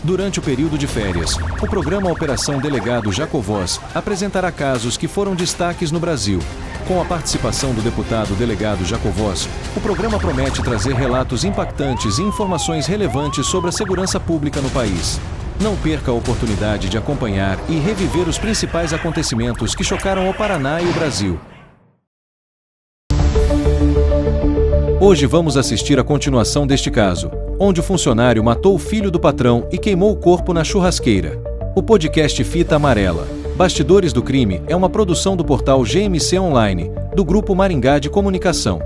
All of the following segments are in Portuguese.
Durante o período de férias, o programa Operação Delegado Jacovós apresentará casos que foram destaques no Brasil. Com a participação do deputado delegado Jacovós, o programa promete trazer relatos impactantes e informações relevantes sobre a segurança pública no país. Não perca a oportunidade de acompanhar e reviver os principais acontecimentos que chocaram o Paraná e o Brasil. Hoje vamos assistir a continuação deste caso, onde o funcionário matou o filho do patrão e queimou o corpo na churrasqueira. O podcast Fita Amarela, Bastidores do Crime, é uma produção do portal GMC Online, do Grupo Maringá de Comunicação.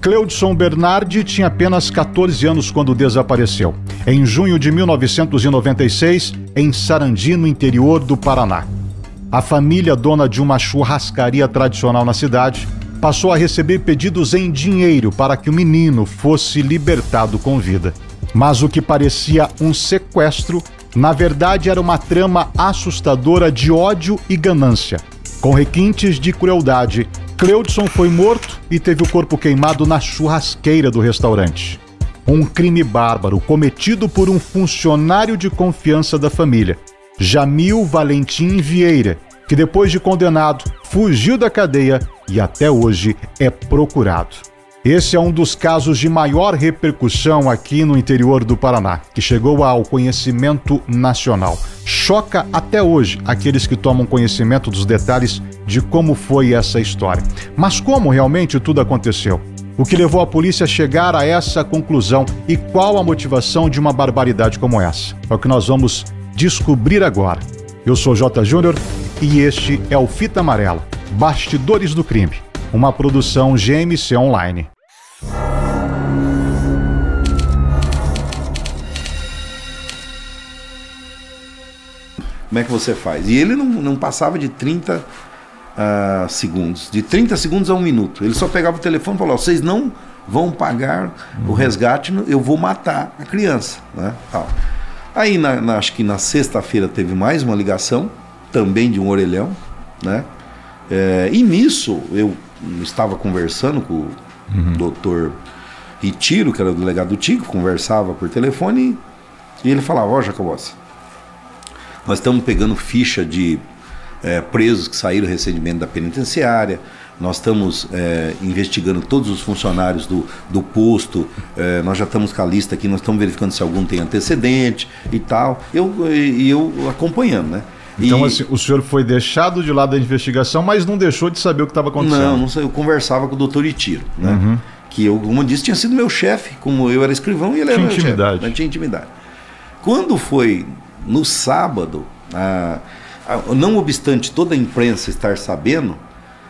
Cleudson Bernardi tinha apenas 14 anos quando desapareceu, em junho de 1996, em Sarandi, no interior do Paraná. A família, dona de uma churrascaria tradicional na cidade, passou a receber pedidos em dinheiro para que o menino fosse libertado com vida. Mas o que parecia um sequestro, na verdade era uma trama assustadora de ódio e ganância. Com requintes de crueldade, Cleudson foi morto e teve o corpo queimado na churrasqueira do restaurante. Um crime bárbaro cometido por um funcionário de confiança da família, Jamil Valentim Vieira, que depois de condenado, fugiu da cadeia e até hoje é procurado. Esse é um dos casos de maior repercussão aqui no interior do Paraná, que chegou ao conhecimento nacional. Choca até hoje aqueles que tomam conhecimento dos detalhes de como foi essa história. Mas como realmente tudo aconteceu? O que levou a polícia a chegar a essa conclusão e qual a motivação de uma barbaridade como essa? É o que nós vamos descobrir agora. Eu sou J. Júnior e este é o Fita Amarela, Bastidores do Crime, uma produção GMC Online. Como é que você faz? E ele não passava de 30 segundos, de 30 segundos a 1 minuto. Ele só pegava o telefone e falava: vocês não vão pagar o resgate, eu vou matar a criança, né? Tal. Aí, acho que na sexta-feira teve mais uma ligação, também de um orelhão, né? E nisso, eu estava conversando com o doutor Ritiro, que era o delegado do Tico, conversava por telefone, e ele falava: ó, Jacobossi, nós estamos pegando ficha de presos que saíram recentemente da penitenciária, nós estamos investigando todos os funcionários do posto, nós já estamos com a lista aqui, nós estamos verificando se algum tem antecedente e tal, eu acompanhando, né? Então, assim, o senhor foi deixado de lado da investigação, mas não deixou de saber o que estava acontecendo? Não sei, eu conversava com o doutor Itiro, né? Que eu, como eu disse, tinha sido meu chefe, como eu era escrivão e ele era meu chefe. Né? Tinha intimidade. Quando foi no sábado, não obstante toda a imprensa estar sabendo,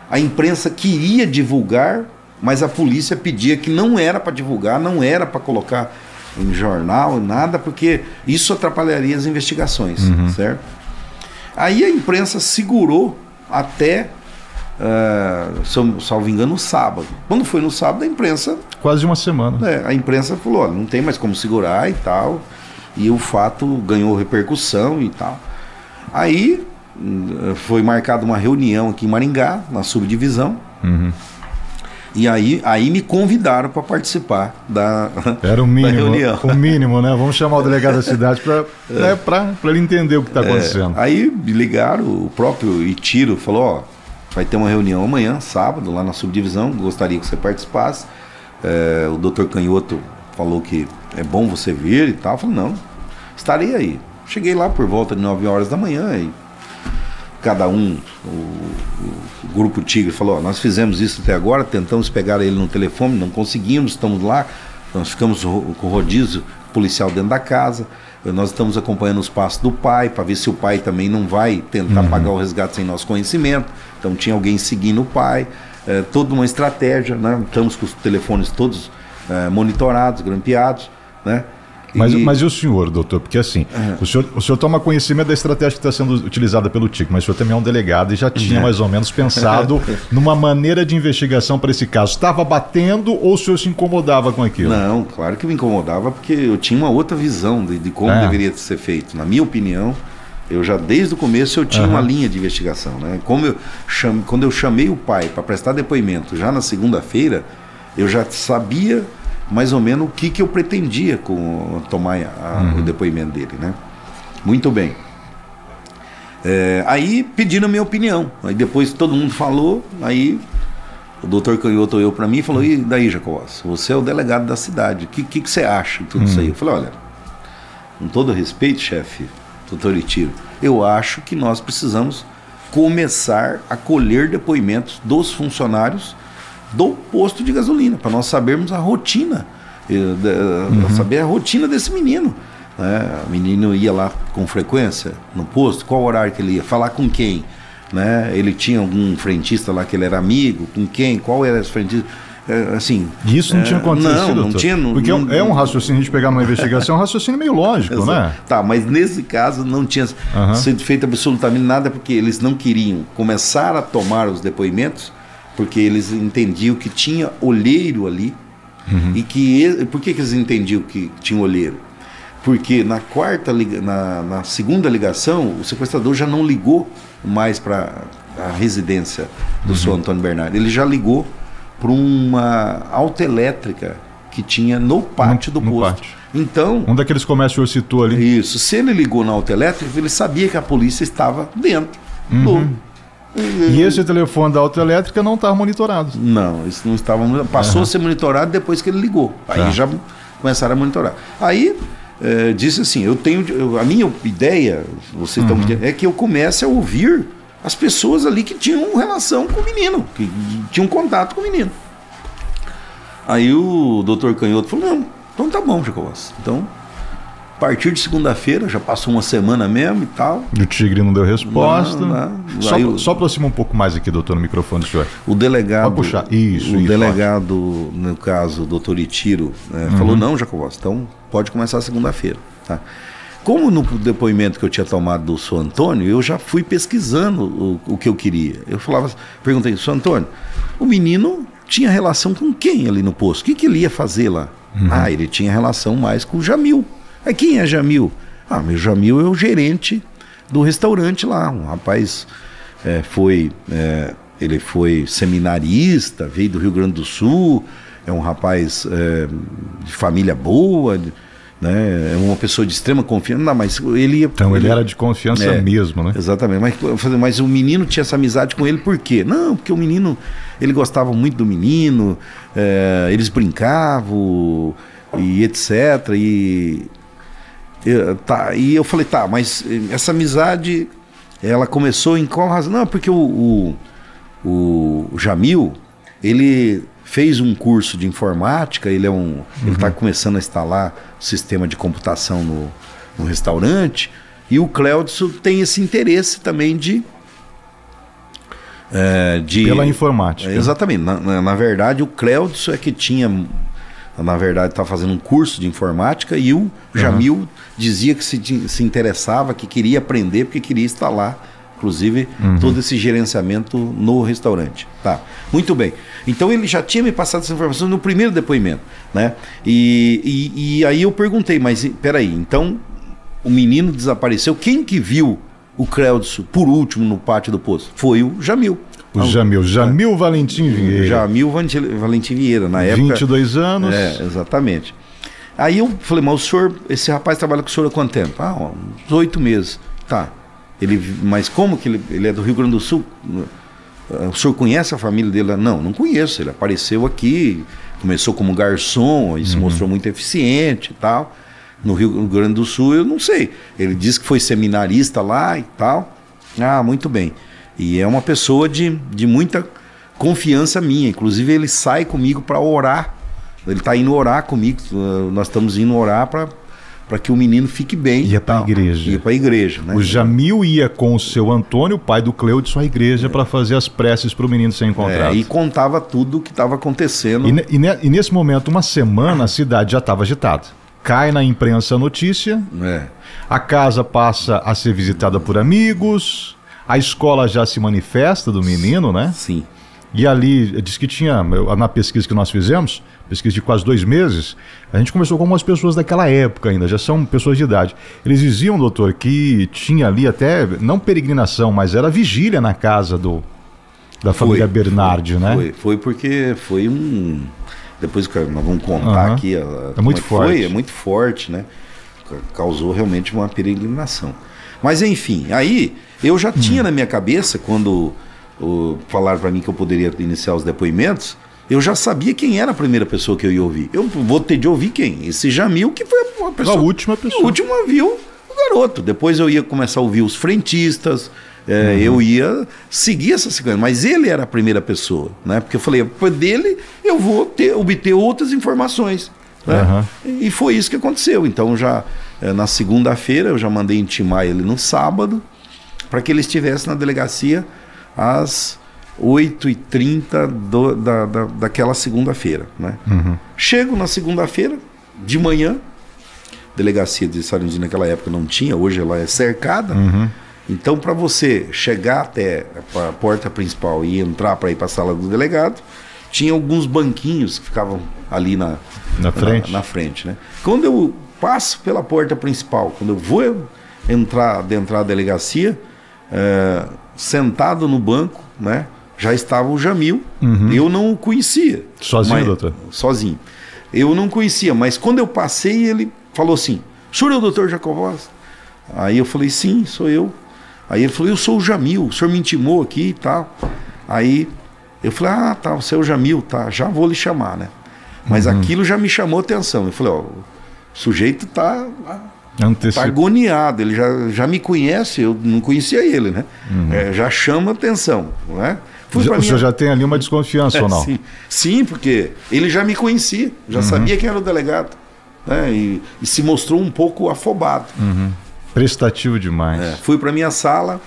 a imprensa queria divulgar, mas a polícia pedia que não era para divulgar, não era para colocar em jornal, nada, porque isso atrapalharia as investigações, certo? Aí a imprensa segurou até, salvo engano, no sábado. Quando foi no sábado, a imprensa... Quase uma semana. A imprensa falou: olha, não tem mais como segurar e tal, e o fato ganhou repercussão e tal. Aí foi marcada uma reunião aqui em Maringá, na subdivisão, e aí me convidaram para participar da Era o mínimo, da reunião. O mínimo, né? Vamos chamar o delegado da cidade para ele entender o que está acontecendo. Aí me ligaram, o próprio Itiro falou: ó, vai ter uma reunião amanhã, sábado, lá na subdivisão, gostaria que você participasse. O doutor Canhoto falou que é bom você vir e tal. Eu falei: não, estarei aí. Cheguei lá por volta de 9 horas da manhã e cada um, o grupo Tigre falou: ó, nós fizemos isso até agora, tentamos pegar ele no telefone, não conseguimos, estamos lá, nós ficamos com o rodízio policial dentro da casa, nós estamos acompanhando os passos do pai, para ver se o pai também não vai tentar pagar o resgate sem nosso conhecimento. Então tinha alguém seguindo o pai, toda uma estratégia, né? Estamos com os telefones todos monitorados, grampeados, né? Mas e o senhor, doutor? Porque assim, o senhor toma conhecimento da estratégia que está sendo utilizada pelo Tico, mas o senhor também é um delegado e já tinha mais ou menos pensado numa maneira de investigação para esse caso. Estava batendo ou o senhor se incomodava com aquilo? Não, claro que me incomodava, porque eu tinha uma outra visão de como deveria ser feito. Na minha opinião, eu já desde o começo eu tinha uma linha de investigação, né? Quando eu chamei o pai para prestar depoimento já na segunda-feira, eu já sabia mais ou menos o que eu pretendia tomar o depoimento dele, né? Muito bem. Aí pediram a minha opinião. Aí depois todo mundo falou, aí o doutor Canhoto olhou para mim e falou: e daí, Jacobós? Você é o delegado da cidade, o que você acha de tudo isso aí? Eu falei: olha, com todo respeito, chefe, doutor Itiro, eu acho que nós precisamos começar a colher depoimentos dos funcionários do posto de gasolina, para nós sabermos a rotina, saber a rotina desse menino. O menino ia lá com frequência no posto, qual horário que ele ia, falar com quem, né? Ele tinha algum frentista lá que ele era amigo, com quem, qual era esse frentista, assim... Isso não tinha acontecido, não tinha... Porque é um raciocínio, a gente pegar numa investigação, é um raciocínio meio lógico, né? Tá, mas nesse caso não tinha sido feito absolutamente nada, porque eles não queriam começar a tomar os depoimentos, porque eles entendiam que tinha olheiro ali, e que... Por que eles entendiam que tinha olheiro? Porque na segunda ligação, o sequestrador já não ligou mais para a residência do senhor Antônio Bernardo. Ele já ligou para uma autoelétrica que tinha no pátio do posto. Pátio. Então... Um daqueles comércios que o senhor citou ali. Isso. Se ele ligou na autoelétrica, ele sabia que a polícia estava dentro E esse telefone da autoelétrica não estava monitorado. Não, isso não estava... Passou a ser monitorado depois que ele ligou. Aí já começaram a monitorar. Aí... disse assim, a minha ideia, vocês estão é que eu comece a ouvir as pessoas ali que tinham relação com o menino, que tinham contato com o menino. Aí o doutor Canhoto falou: não, então tá bom, Jacobós. Então, a partir de segunda-feira, já passou uma semana mesmo e tal. E o Tigre não deu resposta. Só aproxima um pouco mais aqui, doutor, no microfone do senhor. O delegado... Pode puxar. Isso, o delegado, no caso, o doutor Itiro, falou: não, Jacobós, então pode começar segunda-feira. Tá? Como no depoimento que eu tinha tomado do senhor Antônio, eu já fui pesquisando o que eu queria. Eu perguntei: senhor Antônio, o menino tinha relação com quem ali no posto? O que ele ia fazer lá? Ele tinha relação mais com o Jamil. Quem é Jamil? Meu Jamil é o gerente do restaurante lá. Um rapaz ele foi seminarista, veio do Rio Grande do Sul, é um rapaz de família boa, né? É uma pessoa de extrema confiança. Não, mas ele era de confiança mesmo, né? Exatamente. Mas o menino tinha essa amizade com ele por quê? Não, porque o menino, ele gostava muito do menino, eles brincavam e etc. E eu falei: tá, mas essa amizade, ela começou em qual razão? Não, porque o Jamil, ele fez um curso de informática, ele está começando a instalar o sistema de computação no restaurante, e o Cléudson tem esse interesse também pela informática. Exatamente. Na verdade, o Cléudson é que tinha... Na verdade, estava fazendo um curso de informática, e o Jamil dizia que se interessava, que queria aprender, porque queria instalar, inclusive, todo esse gerenciamento no restaurante. Tá, muito bem. Então ele já tinha me passado essa informação no primeiro depoimento, né? E aí eu perguntei: mas peraí, então o menino desapareceu, quem que viu o Cléudson por último no pátio do posto? Foi o Jamil. Jamil Valentim Vieira. Jamil Valentim Vieira, na época... 22 anos. Exatamente. Aí eu falei: mas esse rapaz trabalha com o senhor há quanto tempo? Uns 8 meses. Tá. Mas como que ele é do Rio Grande do Sul? O senhor conhece a família dele? Não conheço. Ele apareceu aqui, começou como garçom e se mostrou muito eficiente e tal. No Rio Grande do Sul, eu não sei. Ele disse que foi seminarista lá e tal. Muito bem. E é uma pessoa de muita confiança minha. Inclusive, ele sai comigo para orar. Ele está indo orar comigo. Nós estamos indo orar para que o menino fique bem. Ia para a igreja. Ia para a igreja, né? O Jamil ia com o seu Antônio, pai do Cléudson, à igreja para fazer as preces para o menino ser encontrado. E contava tudo o que estava acontecendo. E nesse momento, uma semana, a cidade já estava agitada. Cai na imprensa a notícia, a casa passa a ser visitada por amigos, a escola já se manifesta do menino, né? Sim. E ali, diz que tinha, na pesquisa que nós fizemos, pesquisa de quase 2 meses, a gente conversou com algumas pessoas daquela época ainda, já são pessoas de idade. Eles diziam, doutor, que tinha ali até, não peregrinação, mas era vigília na casa da família Bernardi, né? Foi porque foi depois que nós vamos contar aqui. É muito forte. É muito forte, né? Causou realmente uma peregrinação. Mas enfim, aí eu já tinha na minha cabeça, quando falaram para mim que eu poderia iniciar os depoimentos, eu já sabia quem era a primeira pessoa que eu ia ouvir. Eu vou ter de ouvir quem? Esse Jamil, que foi a pessoa. A última pessoa. A última viu o garoto. Depois eu ia começar a ouvir os frentistas, eu ia seguir essa sequência. Mas ele era a primeira pessoa, né? Porque eu falei, depois dele eu vou obter outras informações. Né? E foi isso que aconteceu. Então já na segunda-feira eu já mandei intimar ele no sábado para que ele estivesse na delegacia às 8h30 daquela segunda-feira, né? Chego na segunda-feira de manhã, delegacia de Sarandi naquela época não tinha, hoje ela é cercada. Então, para você chegar até a porta principal e entrar para ir para a sala do delegado, tinha alguns banquinhos que ficavam ali na frente, né? Quando eu passo pela porta principal, quando eu vou adentrar a delegacia, sentado no banco, né, já estava o Jamil. Eu não o conhecia. Sozinho, doutor? Sozinho. Eu não conhecia, mas quando eu passei, ele falou assim: o senhor é o doutor Jacovós? Aí eu falei: sim, sou eu. Aí ele falou: eu sou o Jamil, o senhor me intimou aqui e tal. Aí eu falei: ah, tá, você é o Jamil, tá, já vou lhe chamar, né? Mas aquilo já me chamou atenção. Eu falei: ó, o sujeito tá agoniado, ele já me conhece, eu não conhecia ele, né? Já chama atenção, não é? O senhor já tem ali uma desconfiança ou não? Sim, porque ele já me conhecia, já sabia quem era o delegado, né? E se mostrou um pouco afobado. Prestativo demais. Fui para minha sala,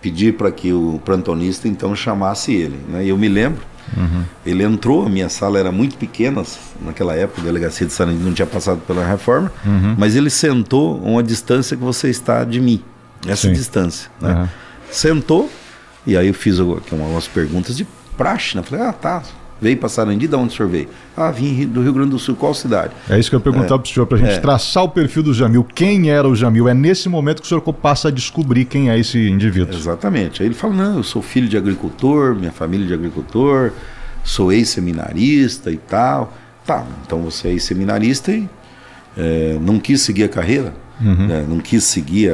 pedi para que o plantonista então chamasse ele, né? E eu me lembro, ele entrou, a minha sala era muito pequena, naquela época a delegacia de Sarandi não tinha passado pela reforma, mas ele sentou a uma distância que você está de mim, essa distância, né? Sentou, e aí eu fiz aqui umas perguntas de praxe, né? Falei: ah, tá, veio para Sarandi, de onde o senhor veio? Ah, vim do Rio Grande do Sul, qual cidade? É isso que eu ia perguntar para o senhor, para a gente traçar o perfil do Jamil. Quem era o Jamil? É nesse momento que o senhor passa a descobrir quem é esse indivíduo. Exatamente. Aí ele fala: não, eu sou filho de agricultor, minha família é de agricultor, sou ex-seminarista e tal. Tá, então você é ex-seminarista e não quis seguir a carreira, né? Não quis seguir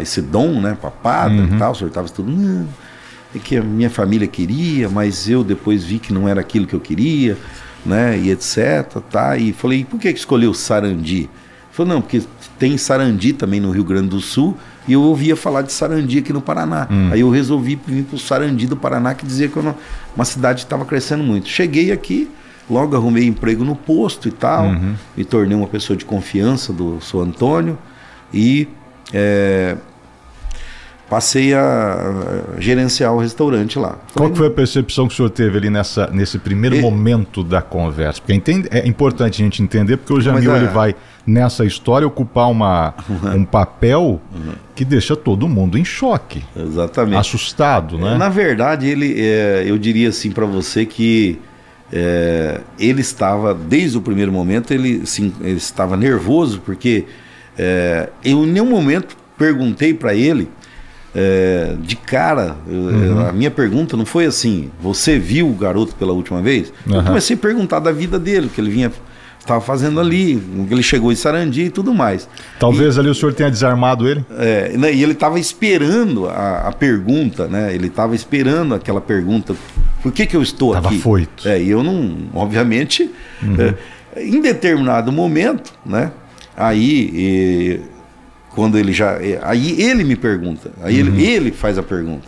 esse dom, né, papada e tal, o senhor estava estudando. É que a minha família queria, mas eu depois vi que não era aquilo que eu queria, né, e etc, tá? E falei: por que escolheu Sarandi? Ele falou: não, porque tem Sarandi também no Rio Grande do Sul, e eu ouvia falar de Sarandi aqui no Paraná. Aí eu resolvi vir para o Sarandi do Paraná, que dizia que uma cidade estava crescendo muito. Cheguei aqui, logo arrumei emprego no posto e tal, me tornei uma pessoa de confiança do Sr. Antônio e passei a gerenciar o restaurante lá. Qual que foi a percepção que o senhor teve ali nesse primeiro momento da conversa? Porque é importante a gente entender, porque o Jamil ele vai, nessa história, ocupar um papel que deixa todo mundo em choque. Exatamente. Assustado, né? Na verdade, eu diria assim para você que ele estava, desde o primeiro momento, ele estava nervoso, porque eu em nenhum momento perguntei para ele de cara, a minha pergunta não foi assim: você viu o garoto pela última vez? Eu comecei a perguntar da vida dele, o que ele estava fazendo ali, ele chegou em Sarandi e tudo mais. Talvez ali o senhor tenha desarmado ele? E ele estava esperando a pergunta, né? Ele estava esperando aquela pergunta: por que eu estou aqui? Estava foito. E eu não, obviamente, em determinado momento, né? Aí quando ele aí ele me pergunta, aí ele faz a pergunta,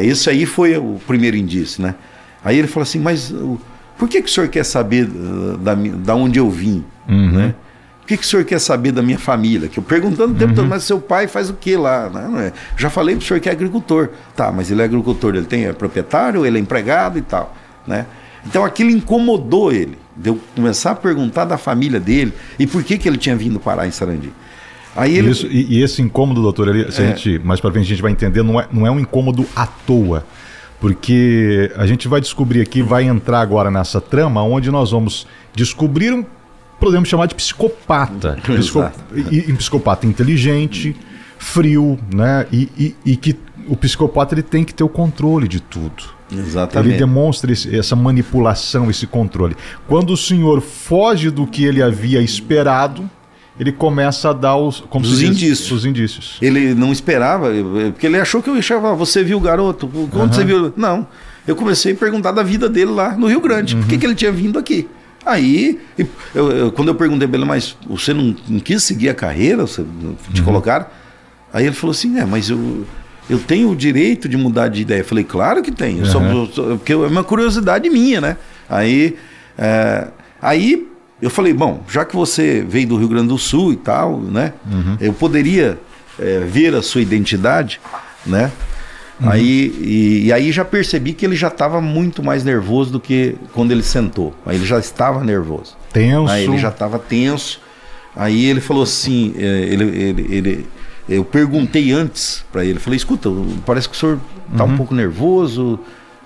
esse aí foi o primeiro indício, né? Aí ele falou assim: mas por que o senhor quer saber da onde eu vim, né? Por que o senhor quer saber da minha família? Que eu perguntando o tempo todo: mas seu pai faz o que lá? Né? Já falei para o senhor que é agricultor. Tá, mas ele é agricultor, ele é proprietário, ele é empregado e tal, né? Então aquilo incomodou ele, de eu começar a perguntar da família dele e por que ele tinha vindo parar em Sarandi. Aí ele... e esse incômodo, doutor, mais para frente a gente vai entender, não é um incômodo à toa, porque a gente vai descobrir aqui, vai entrar agora nessa trama, onde nós vamos descobrir podemos chamar de psicopata, um psicopata inteligente, frio, né? E que o psicopata ele tem que ter o controle de tudo. Exatamente. Ele demonstra essa manipulação, esse controle. Quando o senhor foge do que ele havia esperado, ele começa a dar os indícios. Ele não esperava, porque ele achou que eu achava, você viu o garoto? Quando você viu? Não. Eu comecei a perguntar da vida dele lá no Rio Grande. Por que ele tinha vindo aqui? Aí, quando eu perguntei para ele, mas você não quis seguir a carreira? Você te colocaram? Aí ele falou assim, mas eu tenho o direito de mudar de ideia. Eu falei, claro que tenho. Porque é uma curiosidade minha, né? Aí eu falei, bom, já que você veio do Rio Grande do Sul e tal, né? Eu poderia ver a sua identidade, né? Aí já percebi que ele já estava muito mais nervoso do que quando ele sentou. Aí ele já estava nervoso. Tenso. Aí ele já estava tenso. Aí ele falou assim, eu perguntei antes para ele, falei, escuta, parece que o senhor está um pouco nervoso,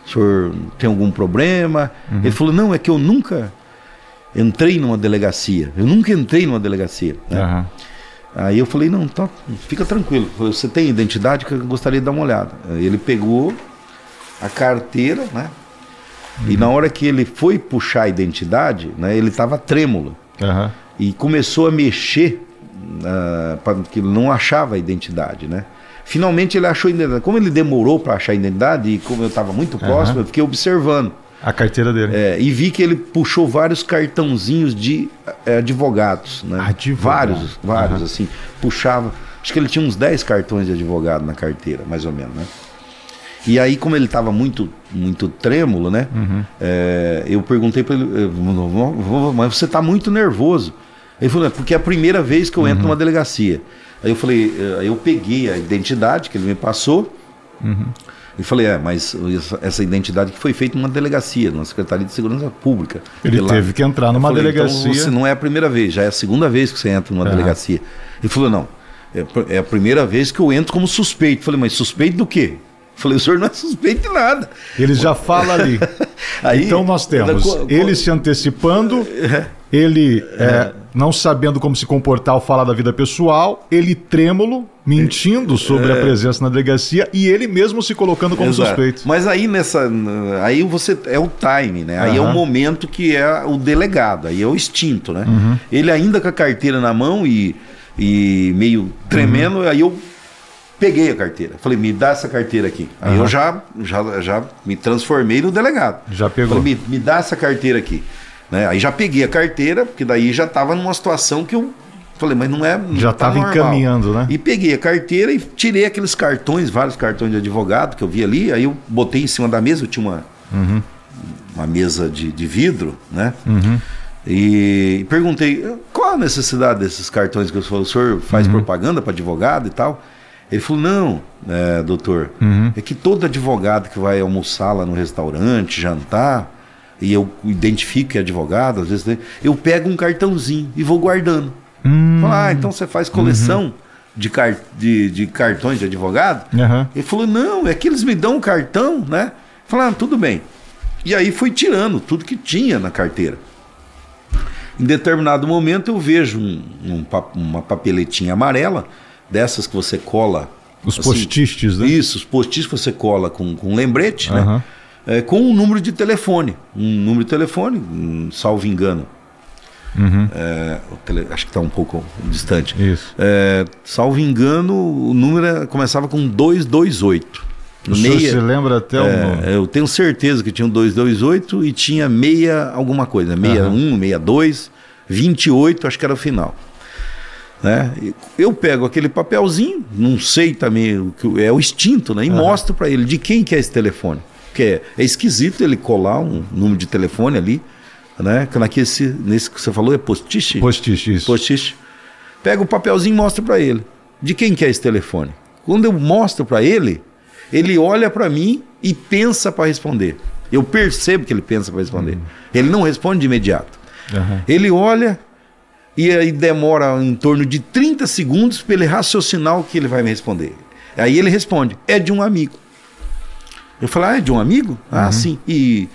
o senhor tem algum problema? Ele falou, não, é que eu nunca entrei numa delegacia. Né? Aí eu falei, não, tá, fica tranquilo, você tem identidade que eu gostaria de dar uma olhada. Ele pegou a carteira, né? E na hora que ele foi puxar a identidade, né, ele estava trêmulo. E começou a mexer, porque ele não achava a identidade, né? Finalmente ele achou a identidade. Como ele demorou para achar a identidade, e como eu estava muito próximo, eu fiquei observando a carteira dele. E vi que ele puxou vários cartãozinhos de advogados, né? Vários, assim. Puxava. Acho que ele tinha uns 10 cartões de advogado na carteira, mais ou menos, né? E aí, como ele estava muito trêmulo, né? Eu perguntei para ele, mas você está muito nervoso. Ele falou, porque é a primeira vez que eu entro numa delegacia. Aí eu falei, eu peguei a identidade que ele me passou. E falei, mas essa identidade que foi feita numa delegacia, numa Secretaria de Segurança Pública. Ele teve que entrar numa delegacia. Então, não é a primeira vez, já é a segunda vez que você entra numa delegacia. Ele falou, não, é a primeira vez que eu entro como suspeito. Eu falei, mas suspeito do quê? Eu falei, o senhor não é suspeito de nada. Ele já fala ali. Aí, então nós temos ele se antecipando, ele não sabendo como se comportar ao falar da vida pessoal, ele trêmulo, mentindo sobre a presença na delegacia e ele mesmo se colocando como suspeito. Mas aí aí você é o time, né? Aí é o momento que é o delegado, aí é o instinto, né? Ele ainda com a carteira na mão e meio tremendo, aí eu peguei a carteira. Falei, me dá essa carteira aqui. Aí eu já me transformei no delegado. Já pegou. Falei, me dá essa carteira aqui. Né? Aí já peguei a carteira, porque daí já estava numa situação que eu falei, mas não é. Já estava encaminhando, né? E peguei a carteira e tirei aqueles cartões, vários cartões de advogado que eu vi ali. Aí eu botei em cima da mesa, eu tinha uma mesa de vidro, né? E perguntei, qual a necessidade desses cartões que o senhor faz propaganda para advogado e tal? Ele falou, não, doutor, é que todo advogado que vai almoçar lá no restaurante, jantar, e eu identifico que é advogado, às vezes eu pego um cartãozinho e vou guardando. Falo, então você faz coleção de cartões de advogado? Ele falou, não, é que eles me dão um cartão, né? Falei, tudo bem. E aí fui tirando tudo que tinha na carteira. Em determinado momento eu vejo uma papeletinha amarela, dessas que você cola. Os assim, post-its, né? Isso, os post-its que você cola com um lembrete, né? Com um número de telefone. Um número de telefone, salvo engano. Acho que está um pouco distante. Isso. Salvo engano, o número começava com 228. Você lembra até o nome? Eu tenho certeza que tinha um 228 e tinha meia alguma coisa. 61, 62, 28, acho que era o final. Né? Eu pego aquele papelzinho, não sei também, é o instinto, né? E mostro para ele de quem que é esse telefone. Porque é esquisito ele colar um número de telefone ali, né? Nesse que você falou é post-it? Post-it, isso. Post-it. Pega o papelzinho e mostra para ele. De quem que é esse telefone? Quando eu mostro para ele, ele olha para mim e pensa para responder. Eu percebo que ele pensa para responder. Ele não responde de imediato. Ele olha e aí demora em torno de 30 segundos para ele raciocinar o que ele vai me responder. Aí ele responde, é de um amigo. Eu falo, é de um amigo? Ah, sim. E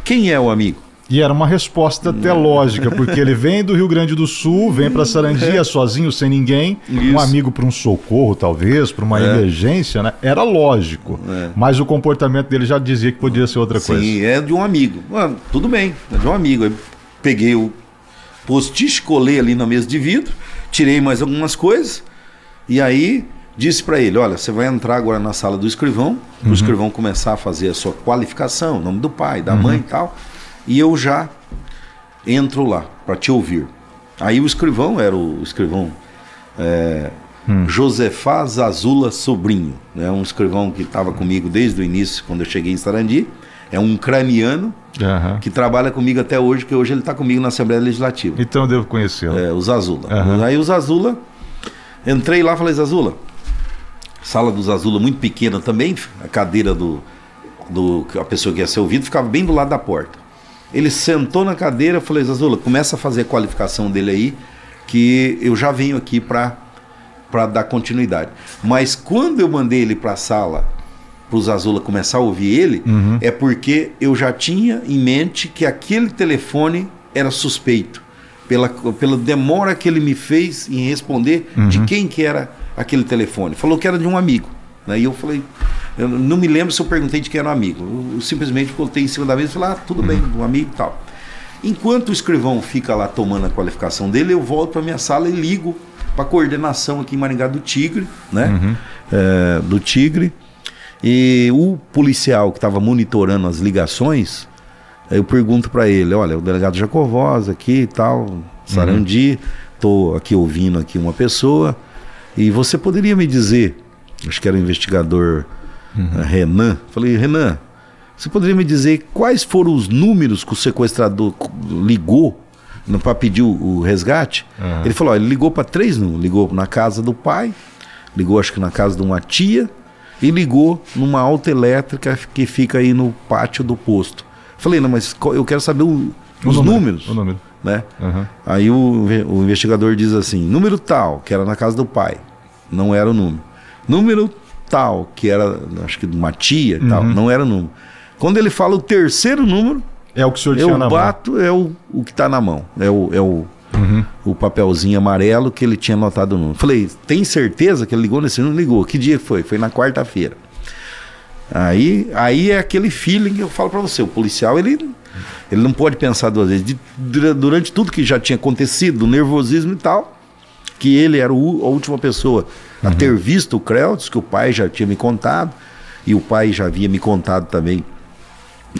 quem é o amigo? E era uma resposta até lógica, porque ele vem do Rio Grande do Sul, vem para Sarandia sozinho, sem ninguém, um amigo para um socorro, talvez, para uma emergência, né? Era lógico. Mas o comportamento dele já dizia que podia ser outra coisa. Sim, é de um amigo. Mano, tudo bem, é de um amigo. Eu peguei o post-it, colei ali na mesa de vidro, tirei mais algumas coisas, e aí disse para ele, olha, você vai entrar agora na sala do escrivão, o escrivão começar a fazer a sua qualificação, nome do pai, da mãe e tal, e eu já entro lá para te ouvir. Aí o escrivão era o escrivão Josefá Zazula Sobrinho, né? Um escrivão que estava comigo desde o início, quando eu cheguei em Sarandi. É um ucraniano que trabalha comigo até hoje, que hoje ele está comigo na Assembleia Legislativa. Então eu devo conhecê-lo. O Zazula. Aí o Zazula, entrei lá e falei, Zazula, sala do Zazula muito pequena também, a cadeira a pessoa que ia ser ouvida ficava bem do lado da porta. Ele sentou na cadeira, eu falei, Zazula, começa a fazer a qualificação dele aí, que eu já venho aqui para dar continuidade. Mas quando eu mandei ele para a sala, para o Zazula começar a ouvir ele, é porque eu já tinha em mente que aquele telefone era suspeito, pela demora que ele me fez em responder de quem que era aquele telefone. Falou que era de um amigo. Né? E eu falei, eu não me lembro se eu perguntei de quem era um amigo. Eu simplesmente botei em cima da mesa e falei, tudo bem, um amigo e tal. Enquanto o escrivão fica lá tomando a qualificação dele, eu volto para minha sala e ligo para a coordenação aqui em Maringá do Tigre, né? Do Tigre. E o policial que estava monitorando as ligações, eu pergunto para ele, olha, o delegado Jacovós aqui e tal, Sarandi, estou aqui ouvindo aqui uma pessoa, e você poderia me dizer, acho que era o investigador Renan, falei, Renan, você poderia me dizer quais foram os números que o sequestrador ligou para pedir o resgate? Ele falou, ele ligou para 3 números, ligou na casa do pai, ligou acho que na casa de uma tia, e ligou numa autoelétrica que fica aí no pátio do posto. Falei, não, mas eu quero saber os números. O número. Né? Aí o investigador diz assim, número tal, que era na casa do pai, não era o número. Número tal, que era, acho que de uma tia e tal, não era o número. Quando ele fala o terceiro número, é o que o senhor tinha na mão. Eu bato, é o que está na mão. É o papelzinho amarelo que ele tinha anotado o número. Falei, tem certeza que ele ligou nesse número? Ligou. Que dia foi? Foi na quarta-feira. Aí é aquele feeling que eu falo para você. O policial, ele não pode pensar 2 vezes. Durante tudo que já tinha acontecido, o nervosismo e tal, que ele era a última pessoa a ter visto o Creutz, que o pai já tinha me contado, e o pai já havia me contado também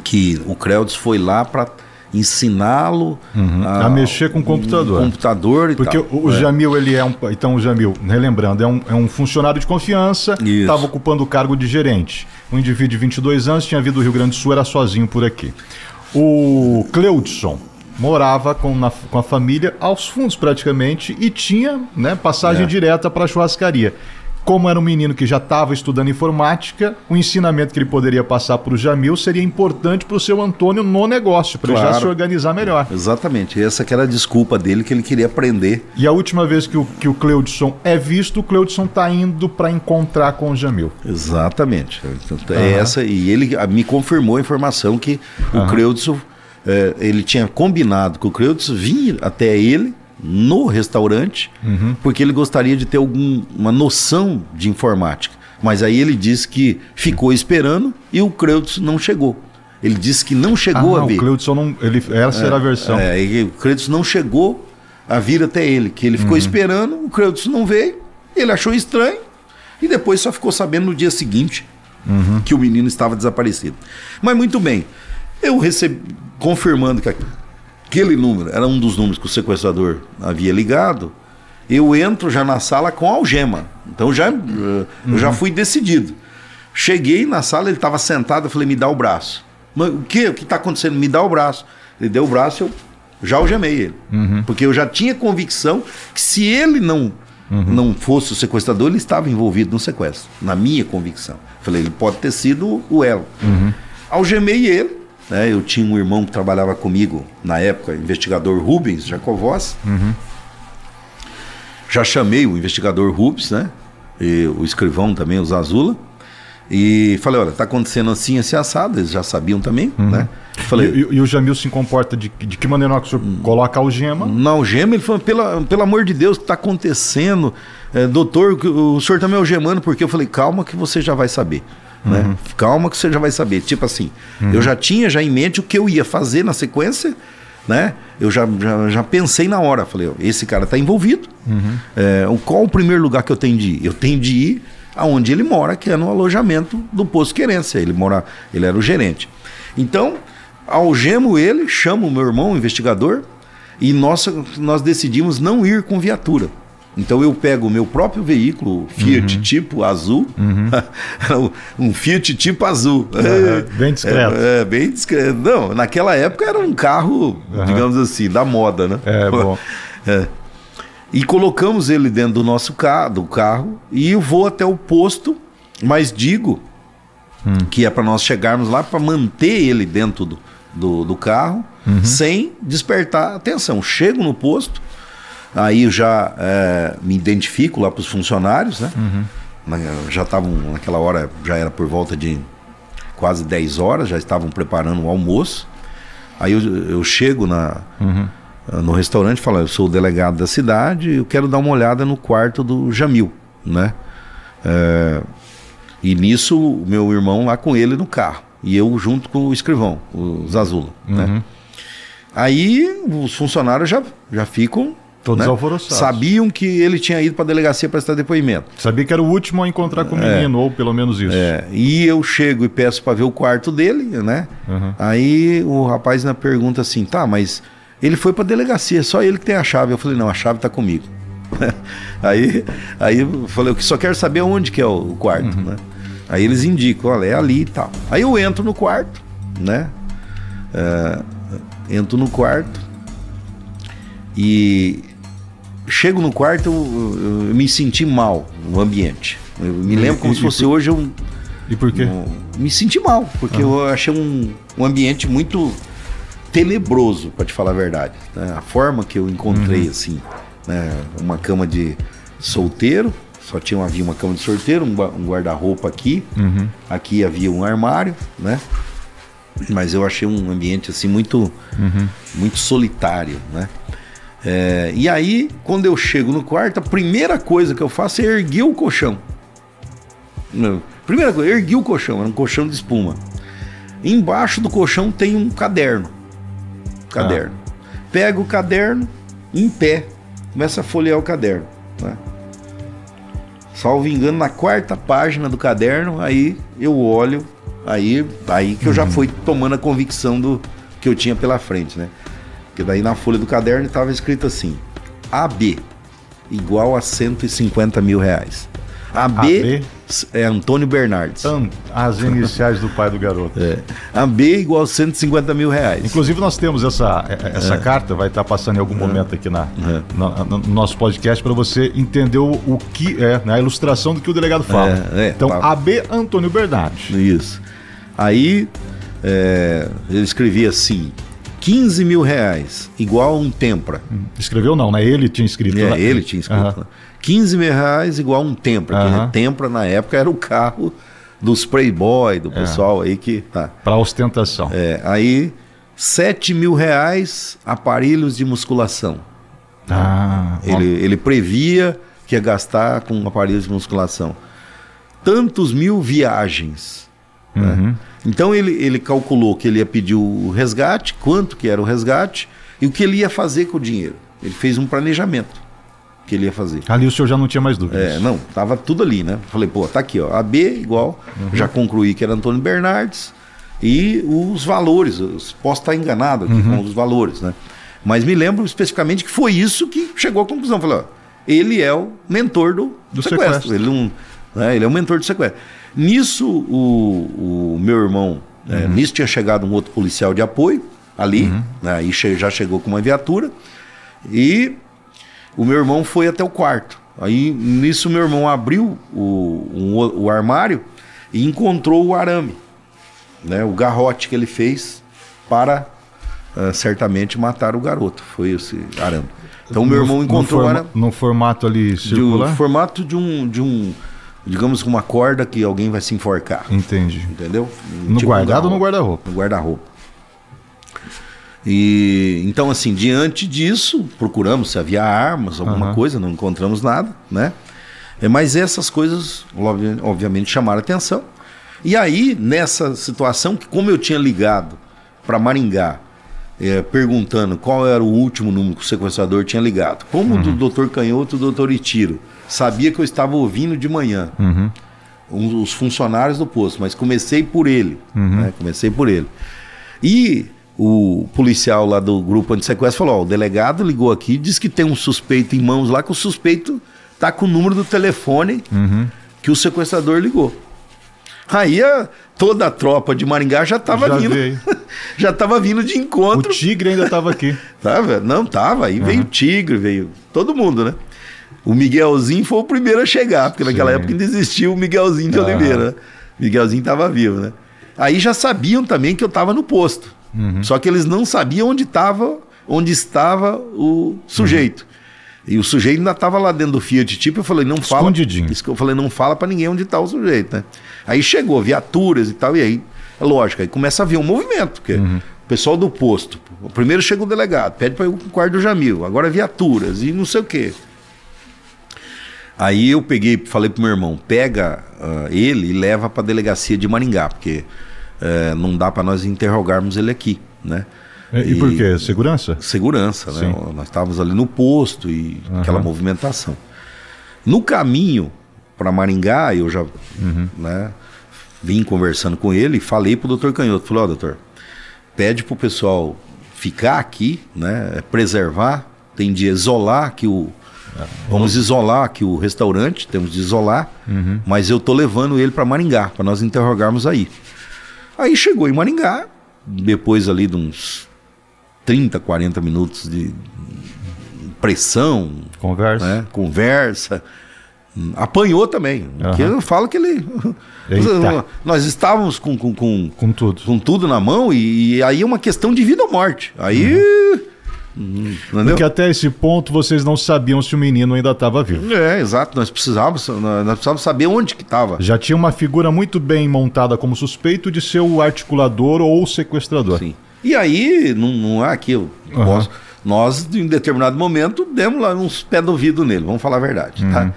que o Creutz foi lá para ensiná-lo a mexer com o computador. E porque tal. O Jamil, ele é então o Jamil, relembrando, é um funcionário de confiança, estava ocupando o cargo de gerente. Um indivíduo de 22 anos, tinha vindo do Rio Grande do Sul, era sozinho por aqui. O Cleudson morava com a família aos fundos praticamente e tinha, né, passagem direta para a churrascaria. Como era um menino que já estava estudando informática, o ensinamento que ele poderia passar para o Jamil seria importante para o seu Antônio no negócio, para ele já se organizar melhor. Exatamente, essa que era a desculpa dele, que ele queria aprender. E a última vez que o Cleudson é visto, o Cleudson está indo para encontrar com o Jamil. Exatamente. Essa, e ele me confirmou a informação que o Cleudson, ele tinha combinado com o Cleudson vir até ele no restaurante, porque ele gostaria de ter uma noção de informática. Mas aí ele disse que ficou esperando e o Cleudson não chegou. Ele disse que não chegou a vir. O Cleudson não, essa era a versão. O Cleudson não chegou a vir até ele, que ele ficou esperando, o Cleudson não veio, ele achou estranho e depois só ficou sabendo no dia seguinte que o menino estava desaparecido. Mas muito bem, eu recebi, confirmando que aquele número era um dos números que o sequestrador havia ligado, eu entro já na sala com a algema. Então eu já fui decidido. Cheguei na sala, ele estava sentado, eu falei, me dá o braço. Mas o que está acontecendo? Me dá o braço. Ele deu o braço, eu já algemei ele. Porque eu já tinha convicção que se ele não fosse o sequestrador, ele estava envolvido no sequestro. Na minha convicção. Falei, ele pode ter sido o elo. Algemei ele. Eu tinha um irmão que trabalhava comigo na época, investigador Rubens Jacovós. Já chamei o investigador Rubens, né? E o escrivão também, o Zazula. E falei, olha, tá acontecendo assim, esse assado, eles já sabiam também, né? Falei, e o Jamil se comporta de que maneira que o senhor coloca a algema? Na algema, ele falou, pelo amor de Deus, o que tá acontecendo? Doutor, o senhor tá me algemando, porque eu falei, calma que você já vai saber. Né? Calma que você já vai saber. Tipo assim, eu já tinha em mente o que eu ia fazer na sequência, né? Eu já pensei na hora. Falei, ó, esse cara tá envolvido. Qual o primeiro lugar que eu tenho de ir? Eu tenho de ir aonde ele mora, que é no alojamento do Posto Querência. Ele era o gerente. Então, algemo ele, chamo o meu irmão, o investigador, e nós decidimos não ir com viatura. Então eu pego o meu próprio veículo, Fiat tipo azul, um Fiat tipo azul. Bem discreto. Bem discreto. Não, naquela época era um carro, digamos assim, da moda, né? Bom. E colocamos ele dentro do nosso carro e eu vou até o posto, mas digo que é para nós chegarmos lá para manter ele dentro do carro, sem despertar atenção. Chego no posto, aí eu já me identifico lá para os funcionários, né? Já estavam, naquela hora, já era por volta de quase 10 horas, já estavam preparando o almoço. Aí eu chego no restaurante e falo, eu sou o delegado da cidade, eu quero dar uma olhada no quarto do Jamil, né? E nisso, o meu irmão lá com ele no carro, e eu junto com o escrivão, o Zazula, né? Aí os funcionários já ficam... Todos alvoroçados. Sabiam que ele tinha ido para a delegacia para prestar depoimento. Sabia que era o último a encontrar com o menino, ou pelo menos isso. E eu chego e peço para ver o quarto dele, né? Aí o rapaz ainda pergunta assim, tá, mas ele foi para a delegacia, só ele que tem a chave. Eu falei, não, a chave está comigo. Aí eu falei, eu só quero saber onde que é o quarto, né? Aí eles indicam, olha, é ali e tal. Aí eu entro no quarto, né? Entro no quarto e... Chego no quarto, eu me senti mal no ambiente. Eu me lembro como se fosse hoje E por quê? Me senti mal, porque eu achei um ambiente muito tenebroso, para te falar a verdade. Né? A forma que eu encontrei, assim, né? Uma cama de solteiro, só havia uma cama de solteiro, um guarda-roupa aqui, aqui havia um armário, né? Mas eu achei um ambiente assim muito solitário, né? E aí, quando eu chego no quarto, a primeira coisa que eu faço é erguer o colchão. Primeira coisa, ergui o colchão, era um colchão de espuma. Embaixo do colchão tem um caderno. Pego o caderno, em pé, começo a folhear o caderno, né? Salvo engano, na 4ª página do caderno, aí eu olho, aí que eu já fui tomando a convicção do que eu tinha pela frente, né? Porque daí na folha do caderno estava escrito assim, AB, igual a 150 mil reais. AB é Antônio Bernardes. As iniciais do pai do garoto. AB igual a 150 mil reais. Inclusive nós temos essa carta, vai estar passando em algum momento aqui no nosso podcast para você entender o que é, né, a ilustração do que o delegado fala. Então, AB Antônio Bernardes. Isso. Aí ele escrevia assim, 15 mil reais, igual a um Tempra. Escreveu não, né? Ele tinha escrito. Ele tinha escrito. Né? 15 mil reais igual a um Tempra. Porque Tempra, na época, era o carro dos Playboy, do pessoal aí que... Para ostentação. Aí, 7 mil reais, aparelhos de musculação. Ele previa que ia gastar com aparelhos de musculação. Tantos mil viagens. Né? Então ele calculou que ele ia pedir o resgate, quanto que era o resgate e o que ele ia fazer com o dinheiro. Ele fez um planejamento que ele ia fazer. Ali o senhor já não tinha mais dúvidas. Não, tava tudo ali, né? Falei, pô, tá aqui, ó, AB igual, já concluí que era Antônio Bernardes e os valores, posso estar enganado aqui com os valores, né? Mas me lembro especificamente que foi isso que chegou à conclusão. Falei, ó, ele é o mentor do sequestro. Ele é o mentor do sequestro. Nisso, o meu irmão, nisso tinha chegado um outro policial de apoio ali, né, aí já chegou com uma viatura, e o meu irmão foi até o quarto. Aí nisso meu irmão abriu o armário e encontrou o arame, né, o garrote que ele fez para certamente matar o garoto. Foi esse arame. Então meu irmão encontrou o arame. No formato ali circular? No formato de digamos, com uma corda que alguém vai se enforcar. Entendi. Entendeu? No guardado ou no guarda-roupa? No guarda-roupa. E então, assim, diante disso, procuramos se havia armas, alguma coisa, não encontramos nada, né? Mas essas coisas, obviamente, chamaram atenção. E aí, nessa situação, que como eu tinha ligado para Maringá, perguntando qual era o último número que o sequestrador tinha ligado, como o doutor Canhoto e o doutor Itiro sabia que eu estava ouvindo de manhã, os funcionários do posto, mas comecei por ele, né? Comecei por ele. E o policial lá do grupo anti-sequestro falou, o delegado ligou aqui, disse que tem um suspeito em mãos lá, que o suspeito tá com o número do telefone que o sequestrador ligou. Aí toda a tropa de Maringá já estava vindo. Já estava vindo de encontro. O Tigre ainda estava aqui. Tava? Não, tava. Aí veio o Tigre, veio todo mundo, né? O Miguelzinho foi o primeiro a chegar, porque naquela época ainda existia o Miguelzinho de Oliveira, né? Miguelzinho estava vivo, né? Aí já sabiam também que eu estava no posto. Só que eles não sabiam onde estava o sujeito. E o sujeito ainda estava lá dentro do Fiat Tipo. Eu falei, não fala. Escondidinho. Eu falei, não fala para ninguém onde está o sujeito, né? Aí chegou viaturas e tal, e aí, é lógico, aí começa a ver um movimento, porque o pessoal do posto, primeiro chega o delegado, pede para ir pro quarto do Jamil, agora viaturas e não sei o quê. Aí eu falei pro meu irmão, pega ele e leva para a delegacia de Maringá, porque não dá para nós interrogarmos ele aqui, né? E por quê? Segurança? Segurança, né? Nós estávamos ali no posto e aquela movimentação. No caminho para Maringá, eu já vim conversando com ele e falei pro doutor Canhoto, falei, doutor, pede pro pessoal ficar aqui, né? Preservar, tem de isolar aqui vamos isolar aqui o restaurante, temos de isolar, mas eu tô levando ele para Maringá, para nós interrogarmos aí. Aí chegou em Maringá, depois ali de uns 30, 40 minutos de pressão, conversa, apanhou também, porque eu falo que ele... Nós estávamos com tudo na mão e aí é uma questão de vida ou morte. Aí... Porque até esse ponto vocês não sabiam se o menino ainda estava vivo. Exato, nós precisávamos saber onde que estava. Já tinha uma figura muito bem montada como suspeito de ser o articulador ou o sequestrador. Sim. E aí, não é aquilo. Nós, em determinado momento, demos lá uns pés do ouvido nele, vamos falar a verdade. Tá?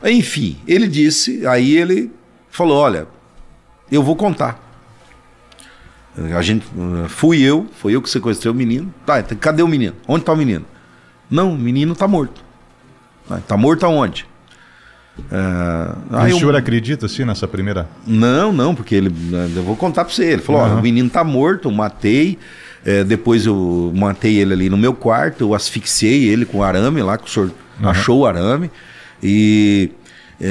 Enfim, ele disse, aí ele falou, olha, eu vou contar. Foi eu que sequestrei o menino. Tá, cadê o menino? Onde está o menino? Não, o menino está morto. Está morto aonde? O senhor acredita assim nessa primeira? Não, porque eu vou contar para você. Ele falou, o menino está morto, eu matei. Depois eu matei ele ali no meu quarto, eu asfixiei ele com arame lá, que o senhor achou o arame. E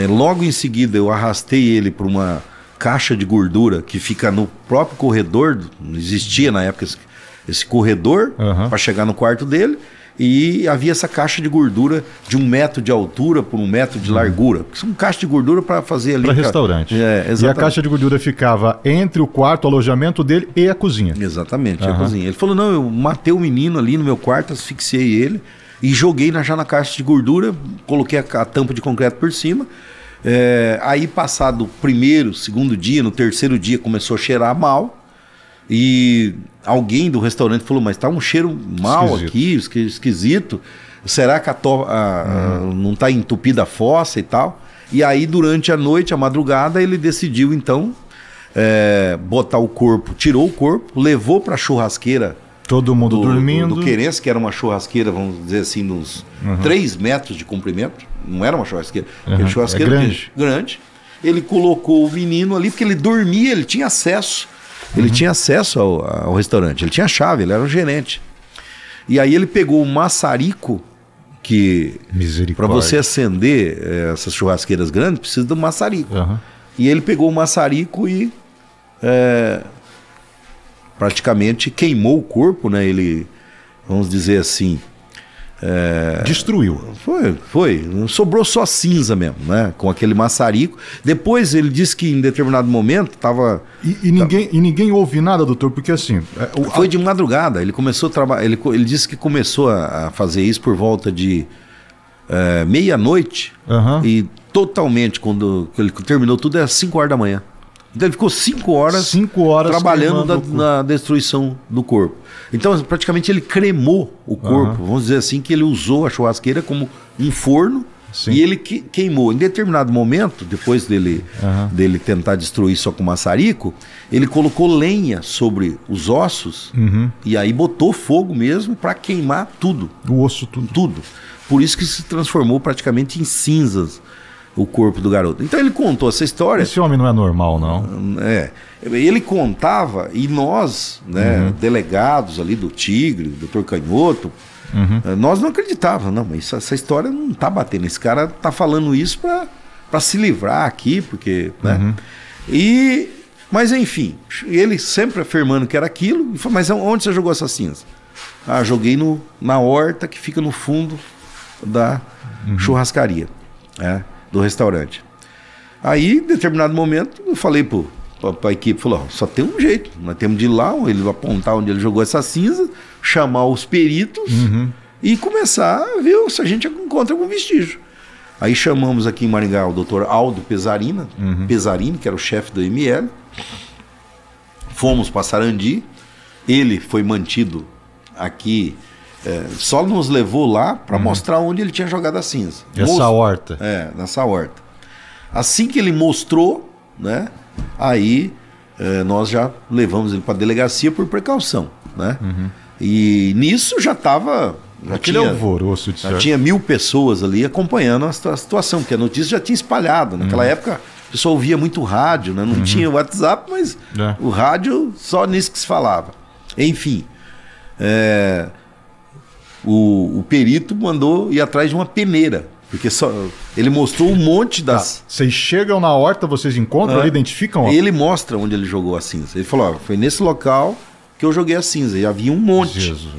logo em seguida eu arrastei ele para uma caixa de gordura que fica no próprio corredor. Não existia na época esse corredor para chegar no quarto dele. E havia essa caixa de gordura de 1 metro de altura por 1 metro de largura. São caixa de gordura para fazer ali... Para restaurante. E a caixa de gordura ficava entre o quarto, o alojamento dele e a cozinha. Exatamente, a cozinha. Ele falou, não, eu matei o menino ali no meu quarto, asfixiei ele e joguei já na caixa de gordura, coloquei a tampa de concreto por cima. Aí passado o primeiro, segundo dia, no terceiro dia começou a cheirar mal. E alguém do restaurante falou, mas tá um cheiro mal aqui, esquisito. Será que não tá entupida a fossa e tal? E aí durante a noite, a madrugada, ele decidiu então botar o corpo, tirou o corpo, levou para a churrasqueira. Todo mundo dormindo. Do Querência, que era uma churrasqueira, vamos dizer assim, nos 3 metros de comprimento. Não era uma churrasqueira, era churrasqueira grande. Ele colocou o menino ali, porque ele dormia, ele tinha acesso. Ele tinha acesso ao restaurante, ele tinha chave, ele era o gerente. E aí ele pegou o maçarico, que para você acender essas churrasqueiras grandes, precisa de um maçarico. E ele pegou o maçarico e praticamente queimou o corpo, né? Ele, vamos dizer assim... destruiu. Foi. Sobrou só cinza mesmo, né? Com aquele maçarico. Depois ele disse que em determinado momento estava... E ninguém ouve nada, doutor, porque assim... Foi de madrugada. Ele começou a trabalhar... Ele disse que começou a fazer isso por volta de meia-noite. E totalmente, quando ele terminou tudo, era 5 horas da manhã. Então ele ficou 5 horas trabalhando na destruição do corpo. Então praticamente ele cremou o corpo. Vamos dizer assim, que ele usou a churrasqueira como um forno. Sim. E ele queimou. Em determinado momento, depois dele tentar destruir só com maçarico, ele colocou lenha sobre os ossos e aí botou fogo mesmo para queimar tudo. O osso tudo. Tudo. Por isso que se transformou praticamente em cinzas o corpo do garoto. Então ele contou essa história. Esse homem não é normal, não. Ele contava e nós, né, delegados ali do Tigre, do Dr. Canhoto, nós não acreditávamos, não, mas essa história não tá batendo. Esse cara tá falando isso para se livrar aqui, porque, né? Mas enfim, ele sempre afirmando que era aquilo. E falou, mas onde você jogou essa cinza? Ah, joguei na horta que fica no fundo da churrascaria, do restaurante. Aí, em determinado momento, eu falei para a equipe, falou, só tem um jeito, nós temos de ir lá, ele vai apontar onde ele jogou essa cinza, chamar os peritos e começar a ver se a gente encontra algum vestígio. Aí chamamos aqui em Maringá o Dr. Aldo Pesarini, que era o chefe do ML, fomos para Sarandi, ele foi mantido aqui, só nos levou lá para mostrar onde ele tinha jogado a cinza. Essa horta. Nessa horta. Assim que ele mostrou, né, aí nós já levamos ele para a delegacia por precaução, né? E nisso já estava... Aquele alvoroço de já tinha 1000 pessoas ali acompanhando a situação, porque a notícia já tinha espalhado. Naquela época, o pessoal ouvia muito rádio, né? Não tinha WhatsApp, mas o rádio, só nisso que se falava. Enfim, o perito mandou ir atrás de uma peneira, porque ele mostrou um monte das... Vocês chegam na horta, vocês encontram, identificam? Ele mostra onde ele jogou a cinza. Ele falou, foi nesse local que eu joguei a cinza, e havia um monte. Jesus.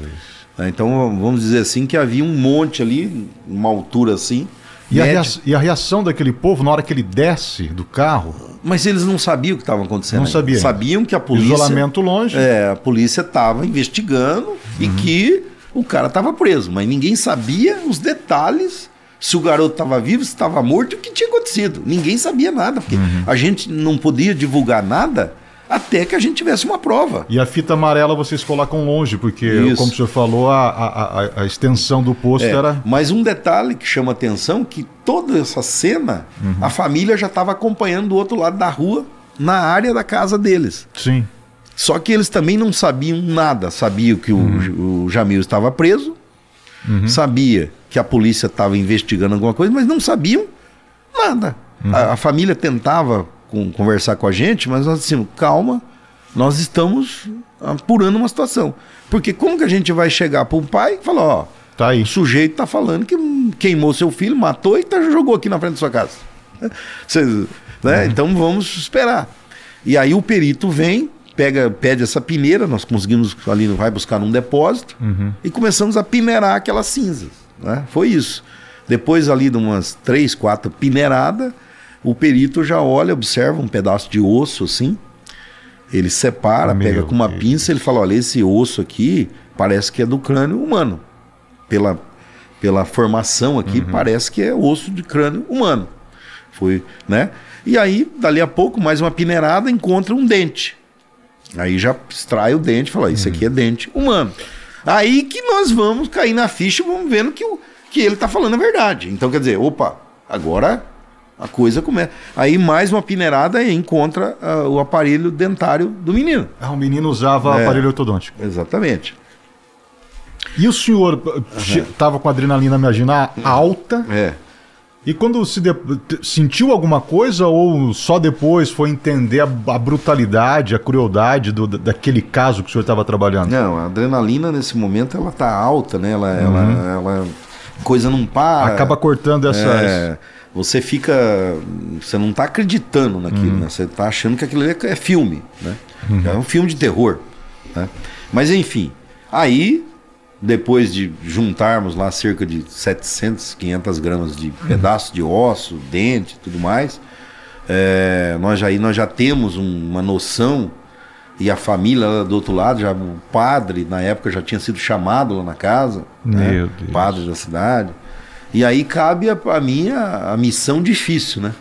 Então vamos dizer assim que havia um monte ali, uma altura assim. E a reação daquele povo na hora que ele desce do carro? Mas eles não sabiam o que estava acontecendo. Não sabiam. Sabiam que a polícia... Isolamento longe. A polícia estava investigando e que o cara estava preso. Mas ninguém sabia os detalhes, se o garoto estava vivo, se estava morto e o que tinha acontecido. Ninguém sabia nada, porque a gente não podia divulgar nada até que a gente tivesse uma prova. E a fita amarela vocês colocam longe, porque, como o senhor falou, a extensão do posto era... Mas um detalhe que chama atenção, que toda essa cena, a família já estava acompanhando do outro lado da rua, na área da casa deles. Sim. Só que eles também não sabiam nada. Sabiam que o Jamil estava preso, sabia que a polícia estava investigando alguma coisa, mas não sabiam nada. A família tentava conversar com a gente, mas nós dissemos, calma, nós estamos apurando uma situação. Porque como que a gente vai chegar para o pai e falar, tá aí. O sujeito está falando que queimou seu filho, matou e jogou aqui na frente da sua casa. Né? Então vamos esperar. E aí o perito vem, pede essa peneira, nós conseguimos ali, vai buscar num depósito e começamos a peneirar aquelas cinzas. Né? Foi isso. Depois ali de umas 3, 4 peneiradas, o perito já olha, observa um pedaço de osso assim, ele separa, pega com uma pinça, ele fala, olha, esse osso aqui parece que é do crânio humano. Pela formação aqui, parece que é osso de crânio humano. Foi, né? E aí, dali a pouco, mais uma peneirada, encontra um dente. Aí já extrai o dente e fala, isso aqui é dente humano. Aí que nós vamos cair na ficha e vamos vendo que ele está falando a verdade. Então, quer dizer, opa, agora... a coisa começa. Aí mais uma peneirada e encontra o aparelho dentário do menino. O menino usava aparelho ortodôntico. Exatamente. E o senhor estava com a adrenalina, imagina, alta. E quando sentiu alguma coisa ou só depois foi entender a brutalidade, a crueldade daquele caso que o senhor estava trabalhando? Não, a adrenalina nesse momento ela tá alta, né? Ela coisa não para. Acaba cortando essas... Você não está acreditando naquilo, né? Você está achando que aquilo é filme, né? É um filme de terror, né? Mas enfim, aí depois de juntarmos lá cerca de 700, 500 gramas de pedaços de osso, dente e tudo mais, nós já temos uma noção, e a família lá do outro lado, já o padre na época já tinha sido chamado lá na casa, né? Padre da cidade. E aí cabe a mim a missão difícil, né?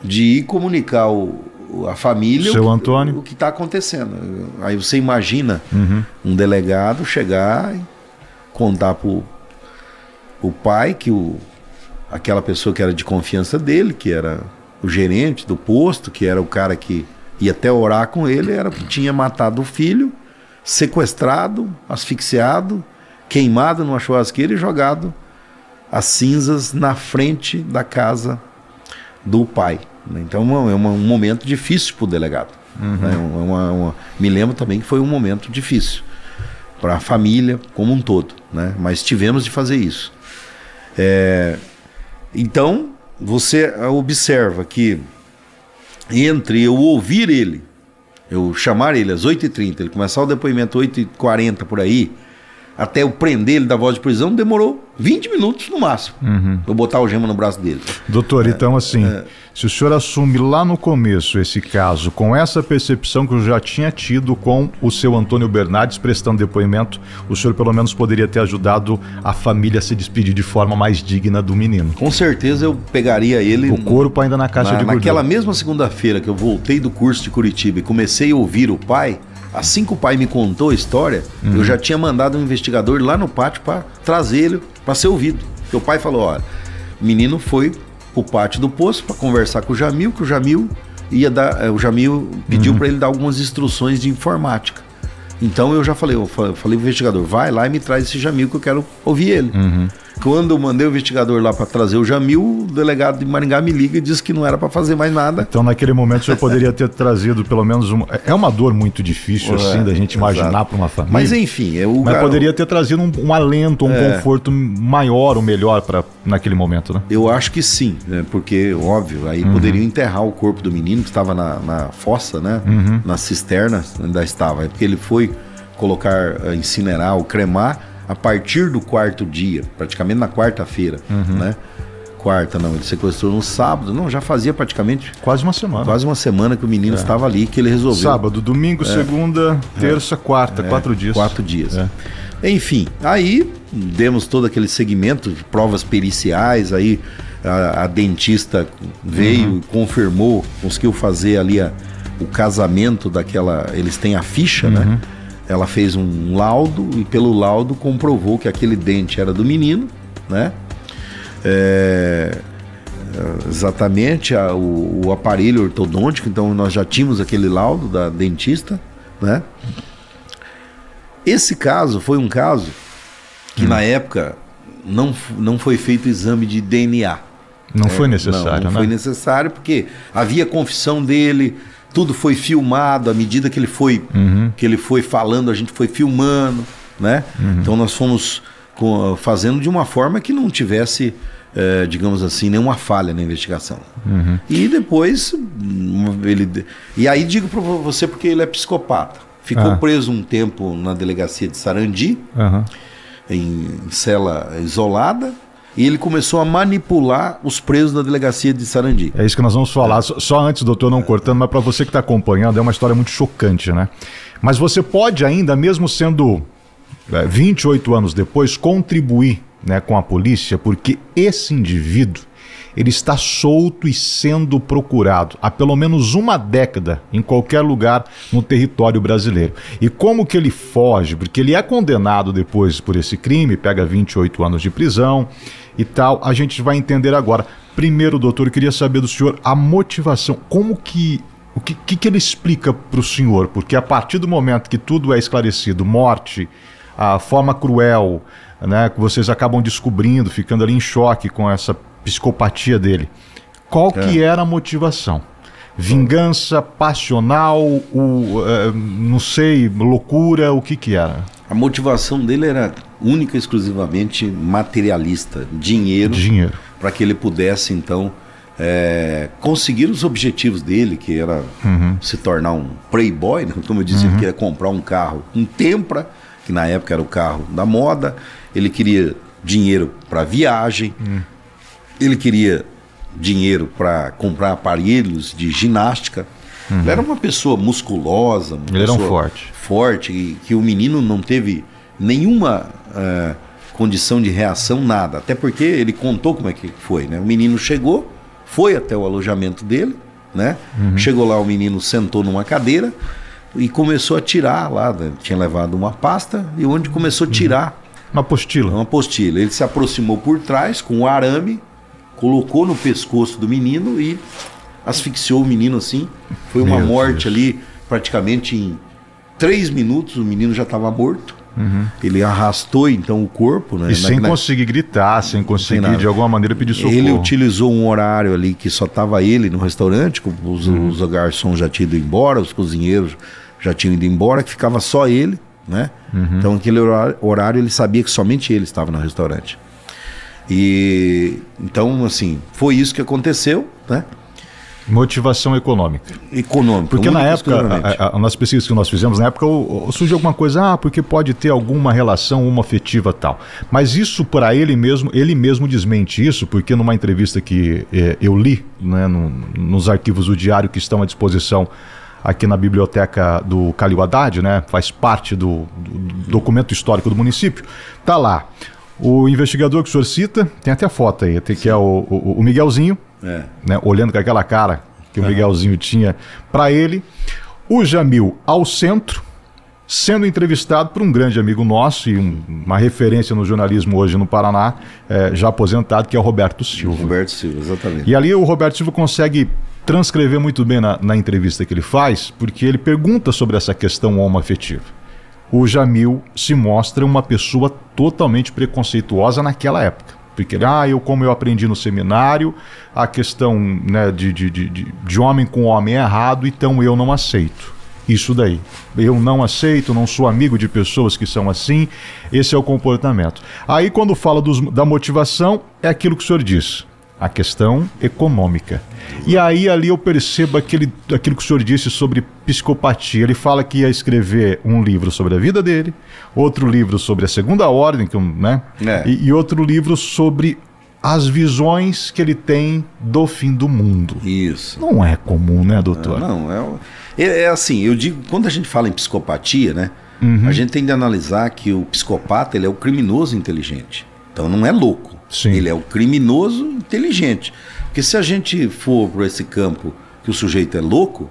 De ir comunicar a família Seu Antônio. o que está acontecendo. Aí você imagina um delegado chegar e contar para o pai que aquela pessoa que era de confiança dele, que era o gerente do posto, que era o cara que ia até orar com ele, era o que tinha matado o filho, sequestrado, asfixiado, queimado numa churrasqueira e jogado as cinzas na frente da casa do pai. Então é um momento difícil para o delegado. Né? Me lembro também que foi um momento difícil para a família como um todo, né? Mas tivemos de fazer isso. Então você observa que entre eu ouvir ele, eu chamar ele às 8h30, ele começar o depoimento 8h40 por aí, até eu prender ele da voz de prisão, demorou 20 minutos no máximo. Eu botar o gema no braço dele. Doutor, então assim, se o senhor assume lá no começo esse caso, com essa percepção que eu já tinha tido com o seu Antônio Bernardes prestando depoimento, o senhor pelo menos poderia ter ajudado a família a se despedir de forma mais digna do menino. Com certeza eu pegaria ele... O corpo ainda na caixa de gordura. Naquela mesma segunda-feira que eu voltei do curso de Curitiba e comecei a ouvir o pai, assim que o pai me contou a história, eu já tinha mandado um investigador lá no pátio para trazer ele para ser ouvido. Porque o pai falou, olha, o menino foi pro pátio do posto para conversar com o Jamil, que o Jamil ia dar, o Jamil pediu para ele dar algumas instruções de informática. Então eu já falei, pro investigador, vai lá e me traz esse Jamil que eu quero ouvir ele. Quando eu mandei o investigador lá para trazer o Jamil, o delegado de Maringá me liga e disse que não era para fazer mais nada. Então naquele momento o senhor poderia ter trazido pelo menos é uma dor muito difícil assim da gente imaginar para uma família. Mas enfim, mas poderia ter trazido um alento, um conforto maior ou melhor para naquele momento, né? Eu acho que sim, né? Porque óbvio, aí poderiam enterrar o corpo do menino que estava na fossa, né? Na cisterna, ainda estava, porque ele foi colocar, incinerar ou cremar a partir do quarto dia, praticamente na quarta-feira, né? Ele sequestrou no sábado, já fazia praticamente... Quase uma semana. Quase uma semana que o menino estava ali, que ele resolveu. Sábado, domingo, segunda, terça, quarta, 4 dias. 4 dias. Enfim, aí demos todo aquele segmento de provas periciais, aí a dentista veio e confirmou, conseguiu fazer ali o casamento daquela... Eles têm a ficha, né? Ela fez um laudo e pelo laudo comprovou que aquele dente era do menino, né? Exatamente o aparelho ortodôntico, então nós já tínhamos aquele laudo da dentista, né? Esse caso foi um caso que na época não foi feito exame de DNA. Não foi necessário, não foi necessário porque havia confissão dele. Tudo foi filmado, à medida que ele foi falando, a gente foi filmando, né? Então nós fomos fazendo de uma forma que não tivesse, digamos assim, nenhuma falha na investigação. E depois, e aí digo para você porque ele é psicopata. Ficou preso um tempo na delegacia de Sarandi, em cela isolada. E ele começou a manipular os presos da delegacia de Sarandi. É isso que nós vamos falar. Só antes, doutor, não cortando, mas para você que está acompanhando, é uma história muito chocante, né? Mas você pode ainda, mesmo sendo 28 anos depois, contribuir, né, com a polícia, porque esse indivíduo, ele está solto e sendo procurado há pelo menos uma década em qualquer lugar no território brasileiro. E como que ele foge? Porque ele é condenado depois por esse crime, pega 28 anos de prisão e tal, a gente vai entender agora. Primeiro, doutor, eu queria saber do senhor a motivação, o que ele explica para o senhor? Porque a partir do momento que tudo é esclarecido, morte, a forma cruel, né, que vocês acabam descobrindo, ficando ali em choque com essa psicopatia dele, qual que era a motivação? Vingança, passional, não sei, loucura, o que era? A motivação dele era única e exclusivamente materialista, dinheiro. Para que ele pudesse então conseguir os objetivos dele, que era se tornar um playboy, né? Como eu disse, ele queria comprar um carro, um Tempra, que na época era o carro da moda. Ele queria dinheiro para viagem, ele queria dinheiro para comprar aparelhos de ginástica. Ele era uma pessoa musculosa, ele era um forte, e que o menino não teve nenhuma condição de reação, nada. Até porque ele contou como é que foi, né? O menino chegou, foi até o alojamento dele, né? Chegou lá, o menino sentou numa cadeira e começou a tirar lá, né? Tinha levado uma pasta e onde começou a tirar uma apostila. Uma apostila. Ele se aproximou por trás com um arame, colocou no pescoço do menino e asfixiou o menino assim. Foi uma morte ali praticamente em 3 minutos, o menino já estava morto. Ele arrastou então o corpo, né? E sem conseguir gritar, sem conseguir de alguma maneira pedir socorro. Ele utilizou um horário ali que só estava ele no restaurante, os garçons já tinham ido embora, os cozinheiros já tinham ido embora, que ficava só ele, né? Então aquele horário ele sabia que somente ele estava no restaurante. E então assim, foi isso que aconteceu, né? Motivação econômica. Porque na época, nas pesquisas que nós fizemos, na época surgiu alguma coisa, porque pode ter alguma relação homoafetiva tal. Mas isso para ele mesmo desmente isso, porque numa entrevista que eu li, né, nos arquivos do Diário que estão à disposição aqui na biblioteca do Calil Haddad, né, faz parte do documento histórico do município, tá lá. O investigador que o senhor cita, tem até a foto aí, que é o Miguelzinho, né, olhando com aquela cara que o Miguelzinho tinha para ele. O Jamil ao centro, sendo entrevistado por um grande amigo nosso e uma referência no jornalismo hoje no Paraná, já aposentado, que é o Roberto Silva. Roberto Silva, exatamente. E ali o Roberto Silva consegue transcrever muito bem na entrevista que ele faz, porque ele pergunta sobre essa questão homoafetiva. O Jamil se mostra uma pessoa totalmente preconceituosa naquela época. Porque como eu aprendi no seminário, a questão, né, de homem com homem é errado, então eu não aceito isso daí. Eu não aceito, não sou amigo de pessoas que são assim, esse é o comportamento. Aí quando fala da motivação, é aquilo que o senhor disse, a questão econômica. E aí ali eu percebo aquilo que o senhor disse sobre psicopatia. Ele fala que ia escrever um livro sobre a vida dele, outro livro sobre a segunda ordem, né? E outro livro sobre as visões que ele tem do fim do mundo. Isso. Não é comum, né, doutor? É assim, eu digo, quando a gente fala em psicopatia, né, a gente tem de analisar que o psicopata, ele é o criminoso inteligente. Então não é louco. Sim. Ele é o criminoso inteligente. Porque se a gente for por esse campo que o sujeito é louco,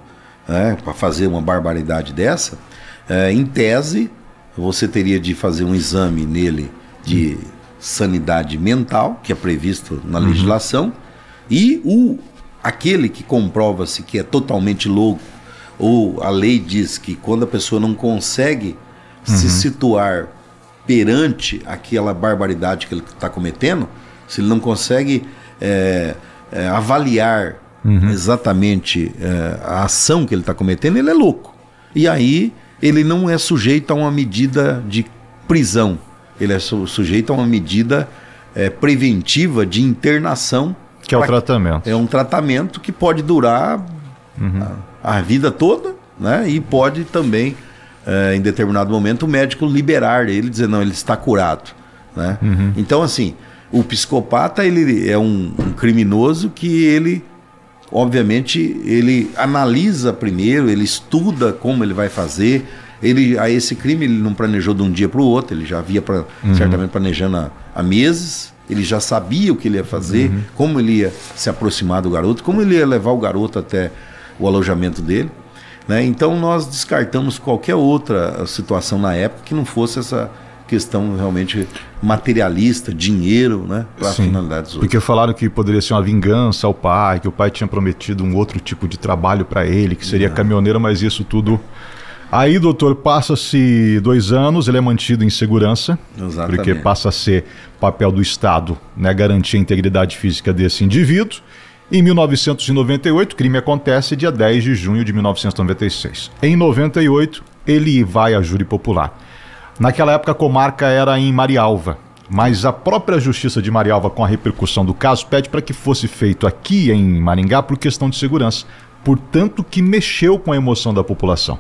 para fazer uma barbaridade dessa, em tese, você teria de fazer um exame nele de sanidade mental, que é previsto na legislação, e aquele que comprova-se que é totalmente louco, ou a lei diz que quando a pessoa não consegue se situar perante aquela barbaridade que ele está cometendo, se ele não consegue avaliar exatamente a ação que ele está cometendo, ele é louco. E aí ele não é sujeito a uma medida de prisão, ele é sujeito a uma medida preventiva de internação. Que é o tratamento. É um tratamento que pode durar a vida toda, né? E pode também, em determinado momento, o médico liberar ele, dizer, não, ele está curado, né? Então, assim, o psicopata, ele é um criminoso que ele, obviamente, ele analisa primeiro, ele estuda como ele vai fazer. Esse crime ele não planejou de um dia para o outro, ele já havia certamente planejando há meses, ele já sabia o que ele ia fazer, como ele ia se aproximar do garoto, como ele ia levar o garoto até o alojamento dele, né? Então nós descartamos qualquer outra situação na época que não fosse essa questão realmente materialista, dinheiro, né, para finalidades outras. Porque falaram que poderia ser uma vingança ao pai, que o pai tinha prometido um outro tipo de trabalho para ele, que seria caminhoneiro, mas isso tudo... Aí, doutor, passa-se 2 anos, ele é mantido em segurança, porque passa a ser papel do Estado, né, garantir a integridade física desse indivíduo. Em 1998, o crime acontece dia 10 de junho de 1996. Em 98, ele vai a júri popular. Naquela época, a comarca era em Marialva, mas a própria Justiça de Marialva, com a repercussão do caso, pede para que fosse feito aqui em Maringá por questão de segurança. Portanto, que mexeu com a emoção da população.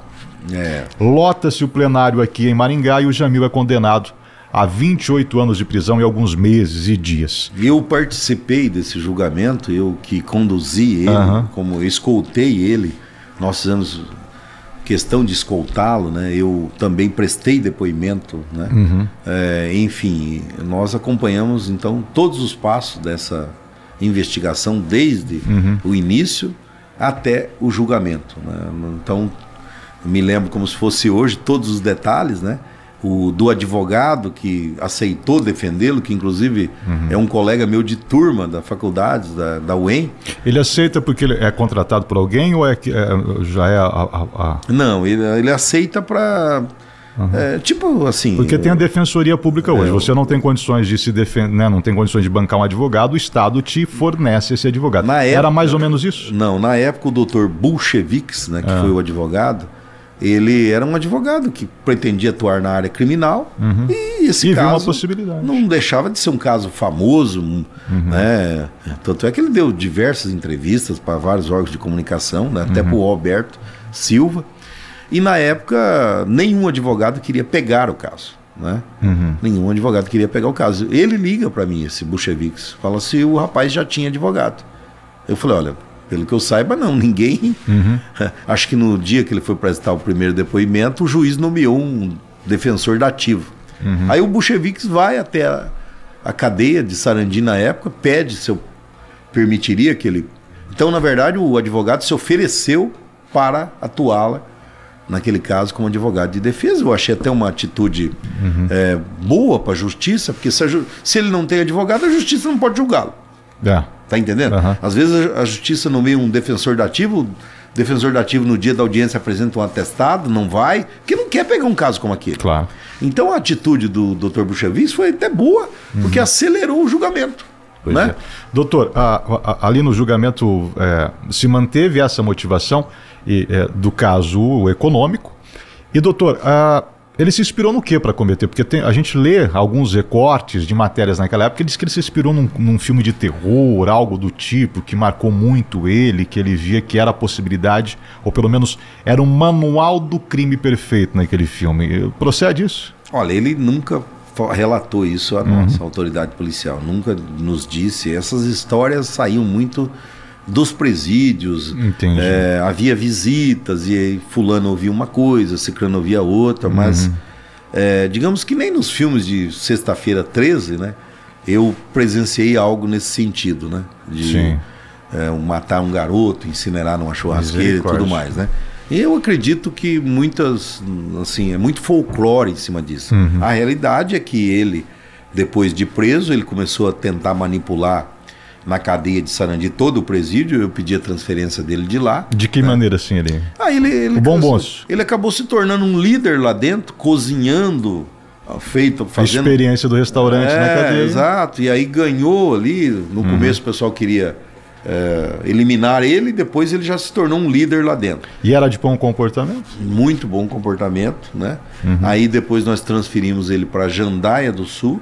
Lota-se o plenário aqui em Maringá e o Jamil é condenado a 28 anos de prisão e alguns meses e dias. Eu participei desse julgamento, eu que conduzi ele, como eu escoltei ele. Nós fizemos questão de escoltá-lo, né? Eu também prestei depoimento, né? Enfim, nós acompanhamos então todos os passos dessa investigação desde o início até o julgamento, né? Então me lembro como se fosse hoje todos os detalhes, né? Do advogado que aceitou defendê-lo, que inclusive é um colega meu de turma da faculdade, da UEM. Ele aceita porque ele é contratado por alguém ou já é Não, ele aceita para... tipo assim... Porque tem a defensoria pública hoje, você não tem condições de se defender, né? Não tem condições de bancar um advogado, o Estado te fornece esse advogado. Era mais ou menos isso? Não, na época o doutor Bolcheviks, né, que foi o advogado, ele era um advogado que pretendia atuar na área criminal e esse caso uma possibilidade. Não deixava de ser um caso famoso, né? Tanto é que ele deu diversas entrevistas para vários órgãos de comunicação, né? Até para o Roberto Silva. E na época nenhum advogado queria pegar o caso, né? Nenhum advogado queria pegar o caso. Ele liga para mim, esse Bolcheviks, fala se o rapaz já tinha advogado. Eu falei, olha, pelo que eu saiba, não, ninguém. Acho que no dia que ele foi prestar o primeiro depoimento, o juiz nomeou um defensor dativo. Aí o Bolcheviks vai até a cadeia de Sarandi na época, pede se eu permitiria que ele... Então, na verdade, o advogado se ofereceu para atuá-la, naquele caso, como advogado de defesa. Eu achei até uma atitude boa para a justiça, porque se ele não tem advogado, a justiça não pode julgá-lo. Tá entendendo? Às vezes a justiça nomeia um defensor dativo, o defensor dativo no dia da audiência apresenta um atestado, não vai, porque não quer pegar um caso como aquele. Claro. Então a atitude do Dr. Bolcheviks foi até boa, porque acelerou o julgamento. Né? Doutor, ali no julgamento se manteve essa motivação do caso econômico. E, doutor, ele se inspirou no que para cometer? Porque a gente lê alguns recortes de matérias naquela época, ele diz que ele se inspirou num filme de terror, algo do tipo, que marcou muito ele, que ele via que era a possibilidade, ou pelo menos era um manual do crime perfeito naquele filme. Procede isso? Olha, ele nunca relatou isso à nossa autoridade policial, nunca nos disse. Essas histórias saíam muito dos presídios. Entendi. Havia visitas e aí fulano ouvia uma coisa, ciclano ouvia outra, mas digamos que nem nos filmes de Sexta-feira 13, né, eu presenciei algo nesse sentido, né, de matar um garoto, incinerar numa churrasqueira e tudo mais, né. Eu acredito que muitas, assim, é muito folclore em cima disso. A realidade é que ele, depois de preso, ele começou a tentar manipular na cadeia de Sarandi todo o presídio. Eu pedi a transferência dele de lá. De que maneira assim ele? O bom moço. Ele acabou se tornando um líder lá dentro, cozinhando, fazendo a experiência do restaurante na cadeia. Exato. E aí ganhou ali. No começo o pessoal queria eliminar ele, depois ele já se tornou um líder lá dentro. E era de bom comportamento? Muito bom comportamento, né? Aí depois nós transferimos ele para Jandaia do Sul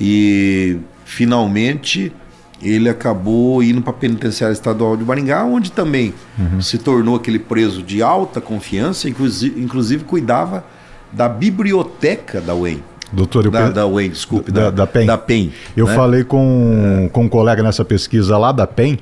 e finalmente ele acabou indo para a penitenciária estadual de Maringá, onde também se tornou aquele preso de alta confiança, inclusive cuidava da biblioteca da UEM. Doutor, da UEM, desculpe, da PEN. Da PEN, eu falei com um colega nessa pesquisa lá da PEN,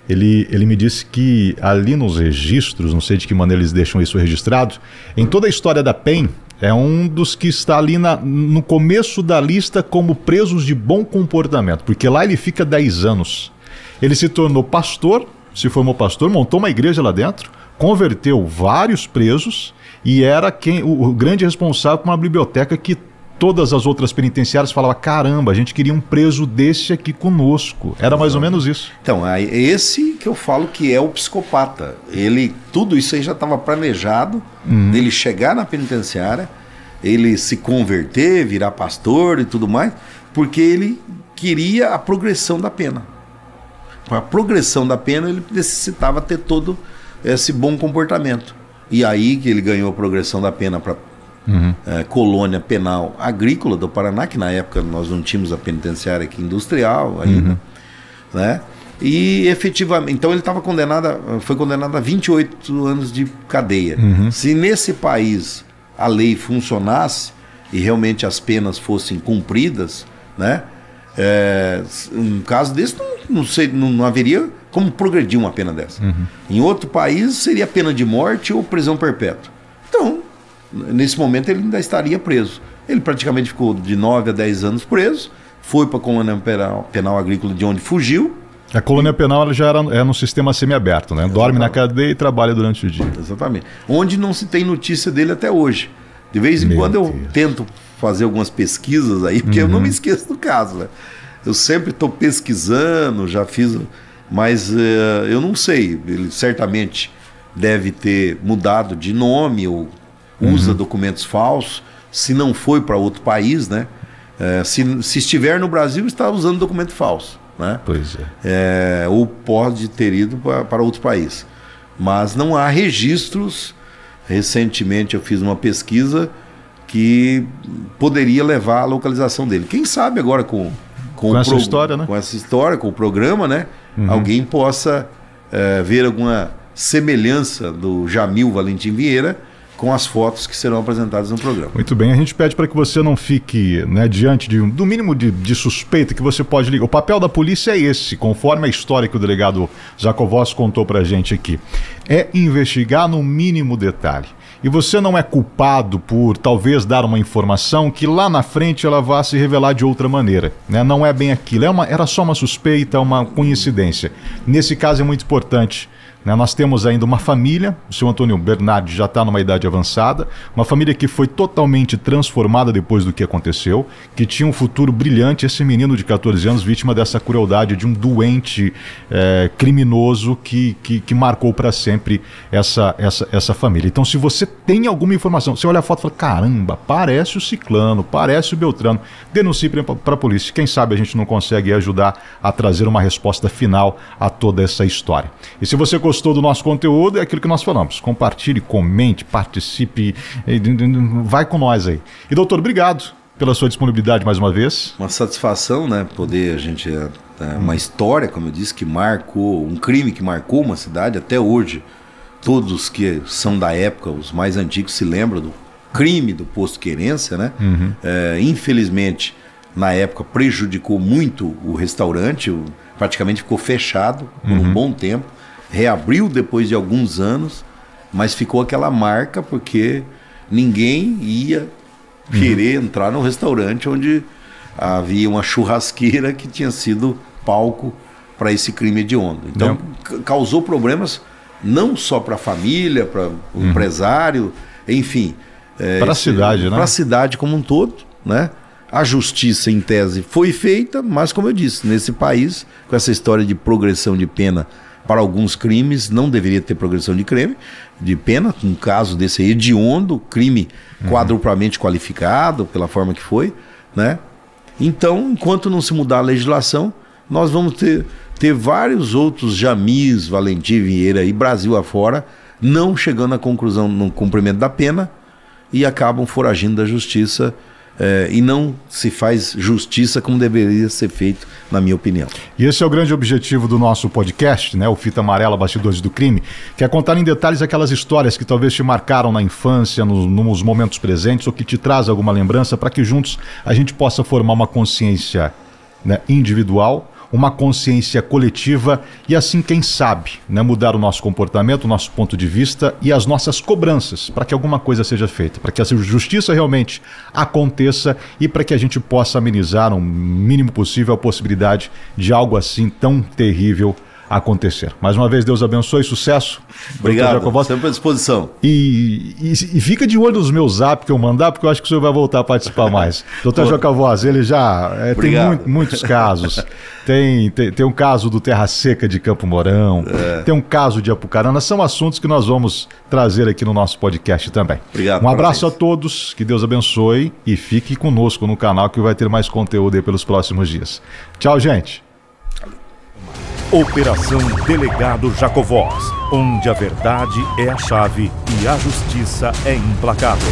ele me disse que ali nos registros, não sei de que maneira eles deixam isso registrado, em toda a história da PEN, é um dos que está ali no começo da lista como presos de bom comportamento, porque lá ele fica 10 anos. Ele se tornou pastor, se formou pastor, montou uma igreja lá dentro, converteu vários presos e era o grande responsável por uma biblioteca que todas as outras penitenciárias falavam, caramba, a gente queria um preso desse aqui conosco. Era mais ou menos isso. Então, é esse que eu falo que é o psicopata. Tudo isso aí já estava planejado, dele chegar na penitenciária, ele se converter, virar pastor e tudo mais, porque ele queria a progressão da pena. Para a progressão da pena, ele necessitava ter todo esse bom comportamento. E aí que ele ganhou a progressão da pena para colônia penal agrícola do Paraná, que na época nós não tínhamos a penitenciária aqui industrial ainda, né? E efetivamente, então ele foi condenado a 28 anos de cadeia. Se nesse país a lei funcionasse e realmente as penas fossem cumpridas, né? Um caso desse não haveria como progredir uma pena dessa. Em outro país seria pena de morte ou prisão perpétua. Então, nesse momento ele ainda estaria preso. Ele praticamente ficou de 9 a 10 anos preso, foi para a colônia penal agrícola de onde fugiu. A colônia penal ela já era no sistema semiaberto, né? Dorme na cadeia e trabalha durante o dia. Exatamente. Onde não se tem notícia dele até hoje. De vez em quando eu tento fazer algumas pesquisas aí, porque eu não me esqueço do caso, né? Eu sempre estou pesquisando, já fiz, mas eu não sei. Ele certamente deve ter mudado de nome ou usa documentos falsos, se não foi para outro país, né? Se estiver no Brasil, está usando documento falso, né? Pois é. Ou pode ter ido para outro país. Mas não há registros. Recentemente eu fiz uma pesquisa que poderia levar à localização dele. Quem sabe agora com essa história, né? Com essa história, com o programa, né? Alguém possa ver alguma semelhança do Jamil Valentim Vieira com as fotos que serão apresentadas no programa. Muito bem, a gente pede para que você não fique, né, diante do mínimo de suspeita que você pode ligar. O papel da polícia é esse, conforme a história que o delegado Jacovós contou para a gente aqui. É investigar no mínimo detalhe. E você não é culpado por talvez dar uma informação que lá na frente ela vá se revelar de outra maneira, né? Não é bem aquilo, era só uma suspeita, uma coincidência. Nesse caso é muito importante, né? Nós temos ainda uma família, o seu Antônio Bernardi já está numa idade avançada, uma família que foi totalmente transformada depois do que aconteceu, que tinha um futuro brilhante. Esse menino de 14 anos, vítima dessa crueldade de um doente criminoso que marcou para sempre essa família. Então, se você tem alguma informação, você olha a foto e fala, caramba, parece o ciclano, parece o Beltrano, denuncie para a polícia. Quem sabe a gente não consegue ajudar a trazer uma resposta final a toda essa história. E se você gostou do nosso conteúdo, é aquilo que nós falamos. Compartilhe, comente, participe, vai com nós aí. E doutor, obrigado pela sua disponibilidade mais uma vez. Uma satisfação, né? Poder a gente... uma história, como eu disse, que marcou, um crime que marcou uma cidade até hoje. Todos que são da época, os mais antigos, se lembram do crime do Posto Querência, né? Infelizmente, na época, prejudicou muito o restaurante, praticamente ficou fechado por um bom tempo. Reabriu depois de alguns anos, mas ficou aquela marca porque ninguém ia querer entrar no restaurante onde havia uma churrasqueira que tinha sido palco para esse crime hediondo. Então, causou problemas não só para a família, para o empresário, enfim. Para a cidade, né? Para a cidade como um todo, né? A justiça, em tese, foi feita, mas, como eu disse, nesse país, com essa história de progressão de pena para alguns crimes, não deveria ter progressão de pena, um caso desse hediondo, crime quadruplamente qualificado, pela forma que foi, né? Então, enquanto não se mudar a legislação, nós vamos ter vários outros Jamis, Valentim Vieira e Brasil afora, não chegando à conclusão no cumprimento da pena e acabam foragindo da justiça. E não se faz justiça como deveria ser feito, na minha opinião. E esse é o grande objetivo do nosso podcast, né? O Fita Amarela, Bastidores do Crime, que é contar em detalhes aquelas histórias que talvez te marcaram na infância, nos momentos presentes, ou que te traz alguma lembrança, para que juntos a gente possa formar uma consciência, né, individual, uma consciência coletiva e assim, quem sabe, né, mudar o nosso comportamento, o nosso ponto de vista e as nossas cobranças para que alguma coisa seja feita, para que a justiça realmente aconteça e para que a gente possa amenizar o mínimo possível a possibilidade de algo assim tão terrível acontecer. Mais uma vez, Deus abençoe, sucesso. Obrigado, sempre à disposição. E fica de olho nos meus zap que eu mandar, porque eu acho que o senhor vai voltar a participar mais. Doutor Jacovós, ele já tem muitos casos. Tem um caso do Terra Seca de Campo Mourão, tem um caso de Apucarana, são assuntos que nós vamos trazer aqui no nosso podcast também. Obrigado. Um abraço a todos, que Deus abençoe e fique conosco no canal que vai ter mais conteúdo aí pelos próximos dias. Tchau, gente. Operação Delegado Jacovós, onde a verdade é a chave e a justiça é implacável.